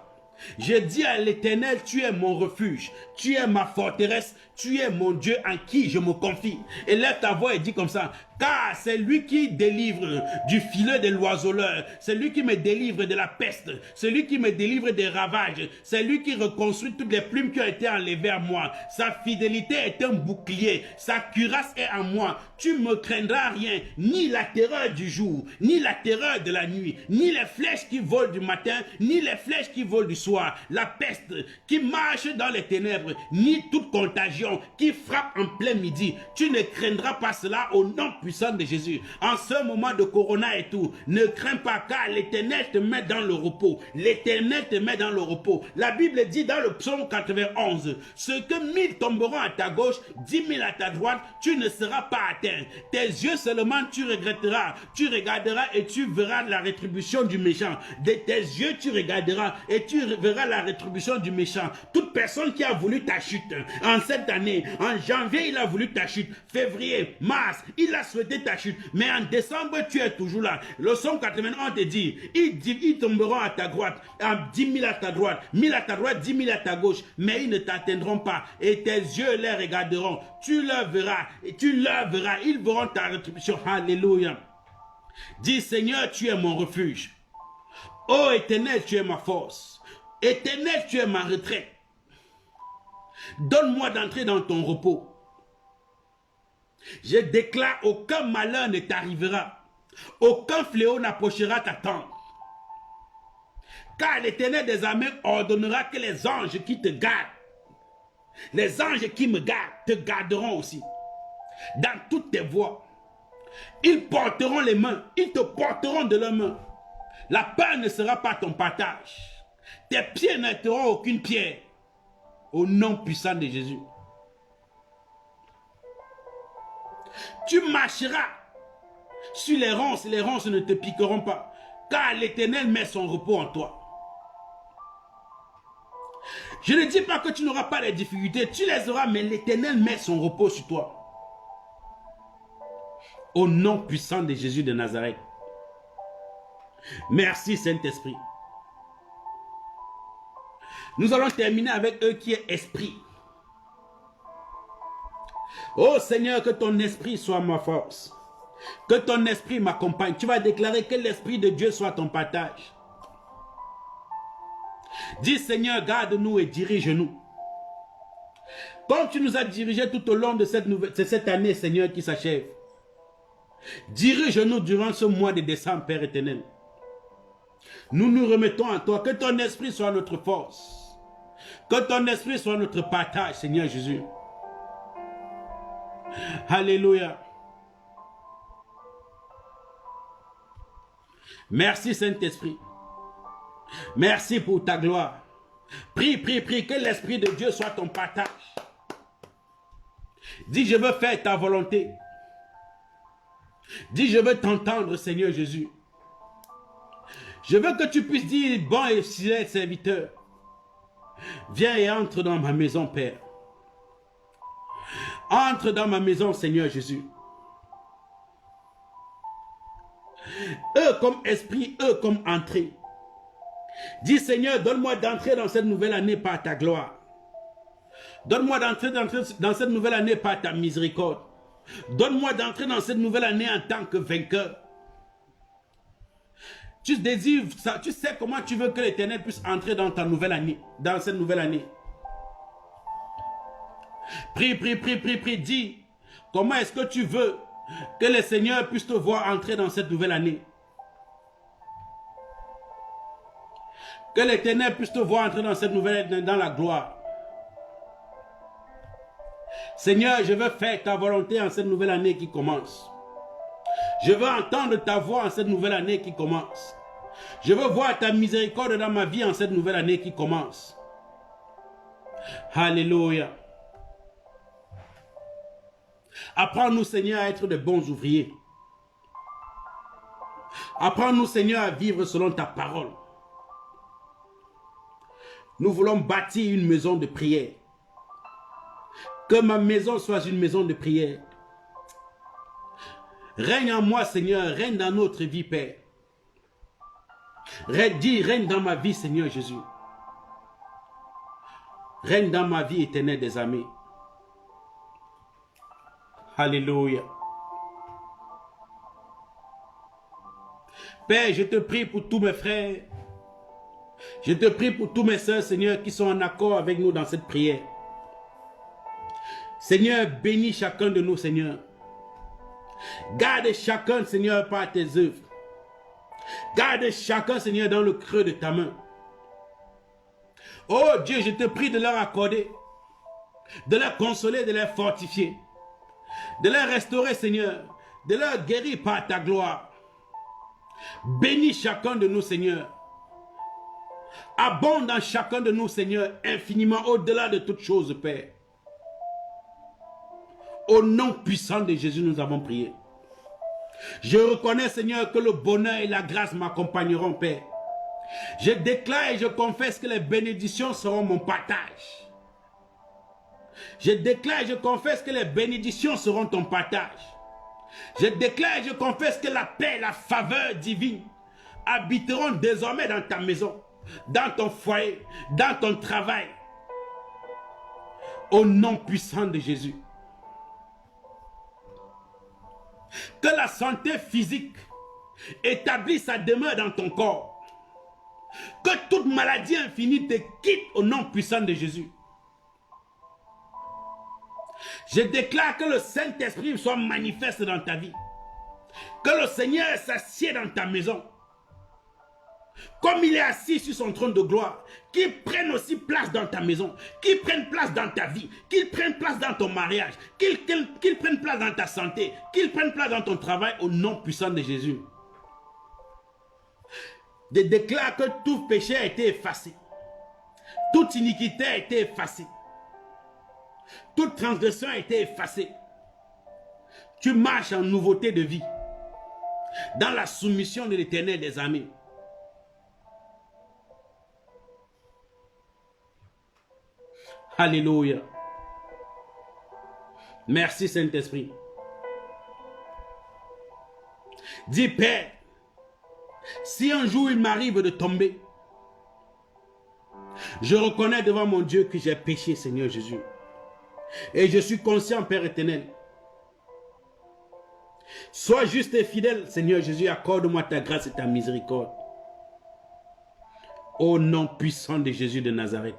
[SPEAKER 1] Je dis à l'Éternel, tu es mon refuge, tu es ma forteresse, tu es mon Dieu en qui je me confie. Et lève ta voix et dis comme ça, car c'est lui qui délivre du filet de l'oiseleur, c'est lui qui me délivre de la peste, c'est lui qui me délivre des ravages, c'est lui qui reconstruit toutes les plumes qui ont été enlevées à moi. Sa fidélité est un bouclier, sa cuirasse est en moi. Tu ne me craindras rien, ni la terreur du jour, ni la terreur de la nuit, ni les flèches qui volent du matin, ni les flèches qui volent du soir, la peste qui marche dans les ténèbres, ni toute contagion qui frappe en plein midi. Tu ne craindras pas cela au nom puissant de Jésus. En ce moment de corona et tout, ne crains pas, car l'Éternel te met dans le repos. L'Éternel te met dans le repos. La Bible dit dans le psaume 91, ce que 1000 tomberont à ta gauche, 10 000 à ta droite, tu ne seras pas atteint. Tes yeux seulement tu regretteras, tu regarderas et tu verras la rétribution du méchant. De tes yeux tu regarderas et tu verras la rétribution du méchant. Toute personne qui a voulu ta chute en cette année, en janvier il a voulu ta chute, février, mars, il a souhaité ta chute, mais en décembre tu es toujours là. Le psaume 81 te dit, ils tomberont à ta droite, 10 000 à ta droite, 1000 à ta droite, 10 000 à ta gauche, mais ils ne t'atteindront pas et tes yeux les regarderont. Tu leur verras et tu leur verras, ils verront ta rétribution. Alléluia. Dis Seigneur, tu es mon refuge. Ô Éternel, tu es ma force. Éternel, tu es ma retraite. Donne-moi d'entrer dans ton repos. Je déclare, aucun malheur ne t'arrivera. Aucun fléau n'approchera ta tente. Car l'Éternel des armées ordonnera que les anges qui te gardent, les anges qui me gardent, te garderont aussi. Dans toutes tes voies. Ils porteront les mains, ils te porteront de leurs mains. La peur ne sera pas ton partage. Tes pieds n'heurteront aucune pierre. Au nom puissant de Jésus. Tu marcheras sur les ronces ne te piqueront pas, car l'Éternel met son repos en toi. Je ne dis pas que tu n'auras pas de difficultés, tu les auras, mais l'Éternel met son repos sur toi. Au nom puissant de Jésus de Nazareth. Merci Saint-Esprit. Nous allons terminer avec eux qui est esprit. Oh Seigneur, que ton esprit soit ma force. Que ton esprit m'accompagne. Tu vas déclarer que l'esprit de Dieu soit ton partage. Dis Seigneur, garde-nous et dirige-nous. Comme tu nous as dirigés tout au long de cette année, Seigneur, qui s'achève. Dirige-nous durant ce mois de décembre, Père éternel. Nous nous remettons à toi. Que ton esprit soit notre force. Que ton esprit soit notre partage, Seigneur Jésus. Alléluia. Merci Saint-Esprit. Merci pour ta gloire. Prie, prie, prie, que l'Esprit de Dieu soit ton partage. Dis, je veux faire ta volonté. Dis, je veux t'entendre, Seigneur Jésus. Je veux que tu puisses dire, bon et fidèle serviteur, viens et entre dans ma maison, Père. Entre dans ma maison, Seigneur Jésus. Eux comme esprit, eux comme entrée. Dis Seigneur, donne-moi d'entrer dans cette nouvelle année par ta gloire. Donne-moi d'entrer dans cette nouvelle année par ta miséricorde. Donne-moi d'entrer dans cette nouvelle année en tant que vainqueur. Tu désires ça, tu sais comment tu veux que l'Éternel puisse entrer dans ta nouvelle année, dans cette nouvelle année. Prie, prie, prie, prie, prie, dis, comment est-ce que tu veux que le Seigneur puisse te voir entrer dans cette nouvelle année? Que l'Éternel puisse te voir entrer dans cette nouvelle année, dans la gloire. Seigneur, je veux faire ta volonté en cette nouvelle année qui commence. Je veux entendre ta voix en cette nouvelle année qui commence. Je veux voir ta miséricorde dans ma vie en cette nouvelle année qui commence. Alléluia. Apprends-nous, Seigneur, à être de bons ouvriers. Apprends-nous, Seigneur, à vivre selon ta parole. Nous voulons bâtir une maison de prière. Que ma maison soit une maison de prière. Règne en moi, Seigneur, règne dans notre vie, Père. Règne dans ma vie, Seigneur Jésus. Règne dans ma vie, Éternel des armées. Alléluia. Père, je te prie pour tous mes frères. Je te prie pour tous mes soeurs, Seigneur, qui sont en accord avec nous dans cette prière. Seigneur, bénis chacun de nous, Seigneur. Garde chacun, Seigneur, par tes œuvres. Garde chacun, Seigneur, dans le creux de ta main. Oh Dieu, je te prie de leur accorder, de leur consoler, de leur fortifier, de leur restaurer, Seigneur, de leur guérir par ta gloire. Bénis chacun de nous, Seigneur. Abonde dans chacun de nous, Seigneur, infiniment au-delà de toutes choses, Père. Au nom puissant de Jésus, nous avons prié. Je reconnais, Seigneur, que le bonheur et la grâce m'accompagneront, Père. Je déclare et je confesse que les bénédictions seront mon partage. Je déclare et je confesse que les bénédictions seront ton partage. Je déclare et je confesse que la paix, la faveur divine habiteront désormais dans ta maison, dans ton foyer, dans ton travail. Au nom puissant de Jésus. Que la santé physique établisse sa demeure dans ton corps. Que toute maladie infinie te quitte au nom puissant de Jésus. Je déclare que le Saint-Esprit soit manifeste dans ta vie. Que le Seigneur s'assied dans ta maison. Comme il est assis sur son trône de gloire, qu'il prenne aussi place dans ta maison, qu'il prenne place dans ta vie, qu'il prenne place dans ton mariage, qu'il prenne place dans ta santé, qu'il prenne place dans ton travail au nom puissant de Jésus. Je déclare que tout péché a été effacé, toute iniquité a été effacée, toute transgression a été effacée. Tu marches en nouveauté de vie, dans la soumission de l'Éternel des armées. Alléluia. Merci Saint-Esprit. Dis Père, si un jour il m'arrive de tomber, je reconnais devant mon Dieu que j'ai péché, Seigneur Jésus. Et je suis conscient, Père éternel. Sois juste et fidèle, Seigneur Jésus, accorde-moi ta grâce et ta miséricorde. Au nom puissant de Jésus de Nazareth.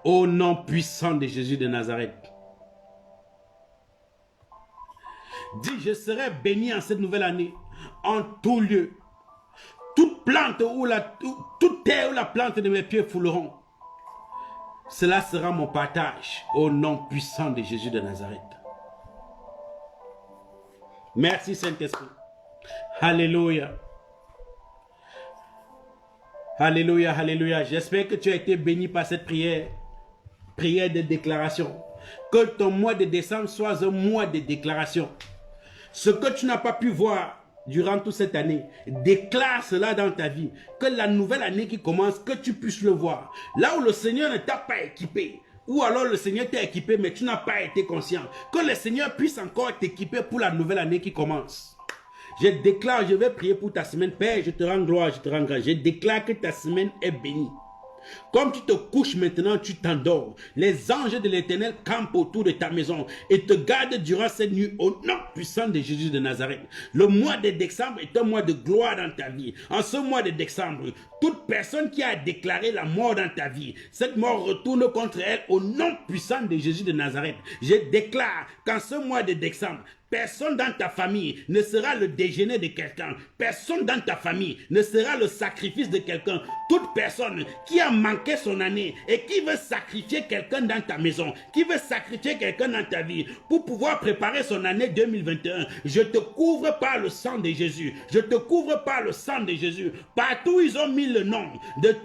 [SPEAKER 1] Au nom puissant de Jésus de Nazareth. Dis, je serai béni en cette nouvelle année, en tout lieu. Toute plante ou toute terre où la plante de mes pieds fouleront, cela sera mon partage, au nom puissant de Jésus de Nazareth. Merci Saint-Esprit. Alléluia. Alléluia, alléluia. J'espère que tu as été béni par cette prière. Prière de déclaration. Que ton mois de décembre soit un mois de déclaration. Ce que tu n'as pas pu voir durant toute cette année, déclare cela dans ta vie. Que la nouvelle année qui commence, que tu puisses le voir. Là où le Seigneur ne t'a pas équipé, ou alors le Seigneur t'a équipé mais tu n'as pas été conscient. Que le Seigneur puisse encore t'équiper pour la nouvelle année qui commence. Je déclare, je vais prier pour ta semaine. Père, je te rends gloire, je te rends grâce. Je déclare que ta semaine est bénie. Comme tu te couches maintenant, tu t'endors. Les anges de l'Éternel campent autour de ta maison et te gardent durant cette nuit au nom puissant de Jésus de Nazareth. Le mois de décembre est un mois de gloire dans ta vie. En ce mois de décembre, toute personne qui a déclaré la mort dans ta vie, cette mort retourne contre elle au nom puissant de Jésus de Nazareth. Je déclare qu'en ce mois de décembre, personne dans ta famille ne sera le déjeuner de quelqu'un. Personne dans ta famille ne sera le sacrifice de quelqu'un. Toute personne qui a manqué son année et qui veut sacrifier quelqu'un dans ta maison, qui veut sacrifier quelqu'un dans ta vie pour pouvoir préparer son année 2021, je te couvre par le sang de Jésus. Je te couvre par le sang de Jésus. Partout ils ont mis le nom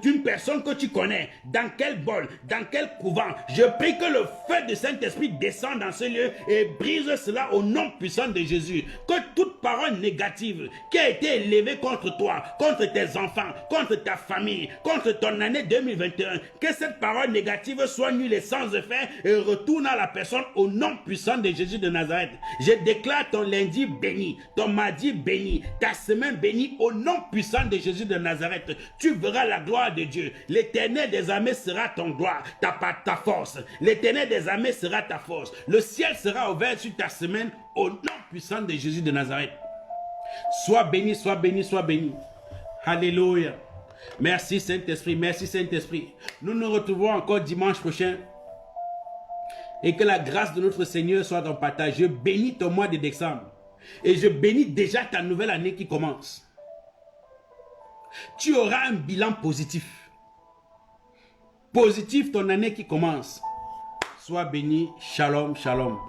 [SPEAKER 1] d'une personne que tu connais, dans quel bol, dans quel couvent. Je prie que le feu du Saint-Esprit descende dans ce lieu et brise cela au nom puissant de Jésus, que toute parole négative qui a été élevée contre toi, contre tes enfants, contre ta famille, contre ton année 2021, que cette parole négative soit nulle et sans effet et retourne à la personne au nom puissant de Jésus de Nazareth. Je déclare ton lundi béni, ton mardi béni, ta semaine bénie au nom puissant de Jésus de Nazareth. Tu verras la gloire de Dieu. L'Éternel des armées sera ton gloire, ta force. L'Éternel des armées sera ta force. Le ciel sera ouvert sur ta semaine au nom puissant de Jésus de Nazareth. Sois béni, sois béni, sois béni. Alléluia. Merci Saint-Esprit, merci Saint-Esprit. Nous nous retrouvons encore dimanche prochain. Et que la grâce de notre Seigneur soit ton partage. Je bénis ton mois de décembre. Et je bénis déjà ta nouvelle année qui commence. Tu auras un bilan positif. Positif ton année qui commence. Sois béni. Shalom, shalom.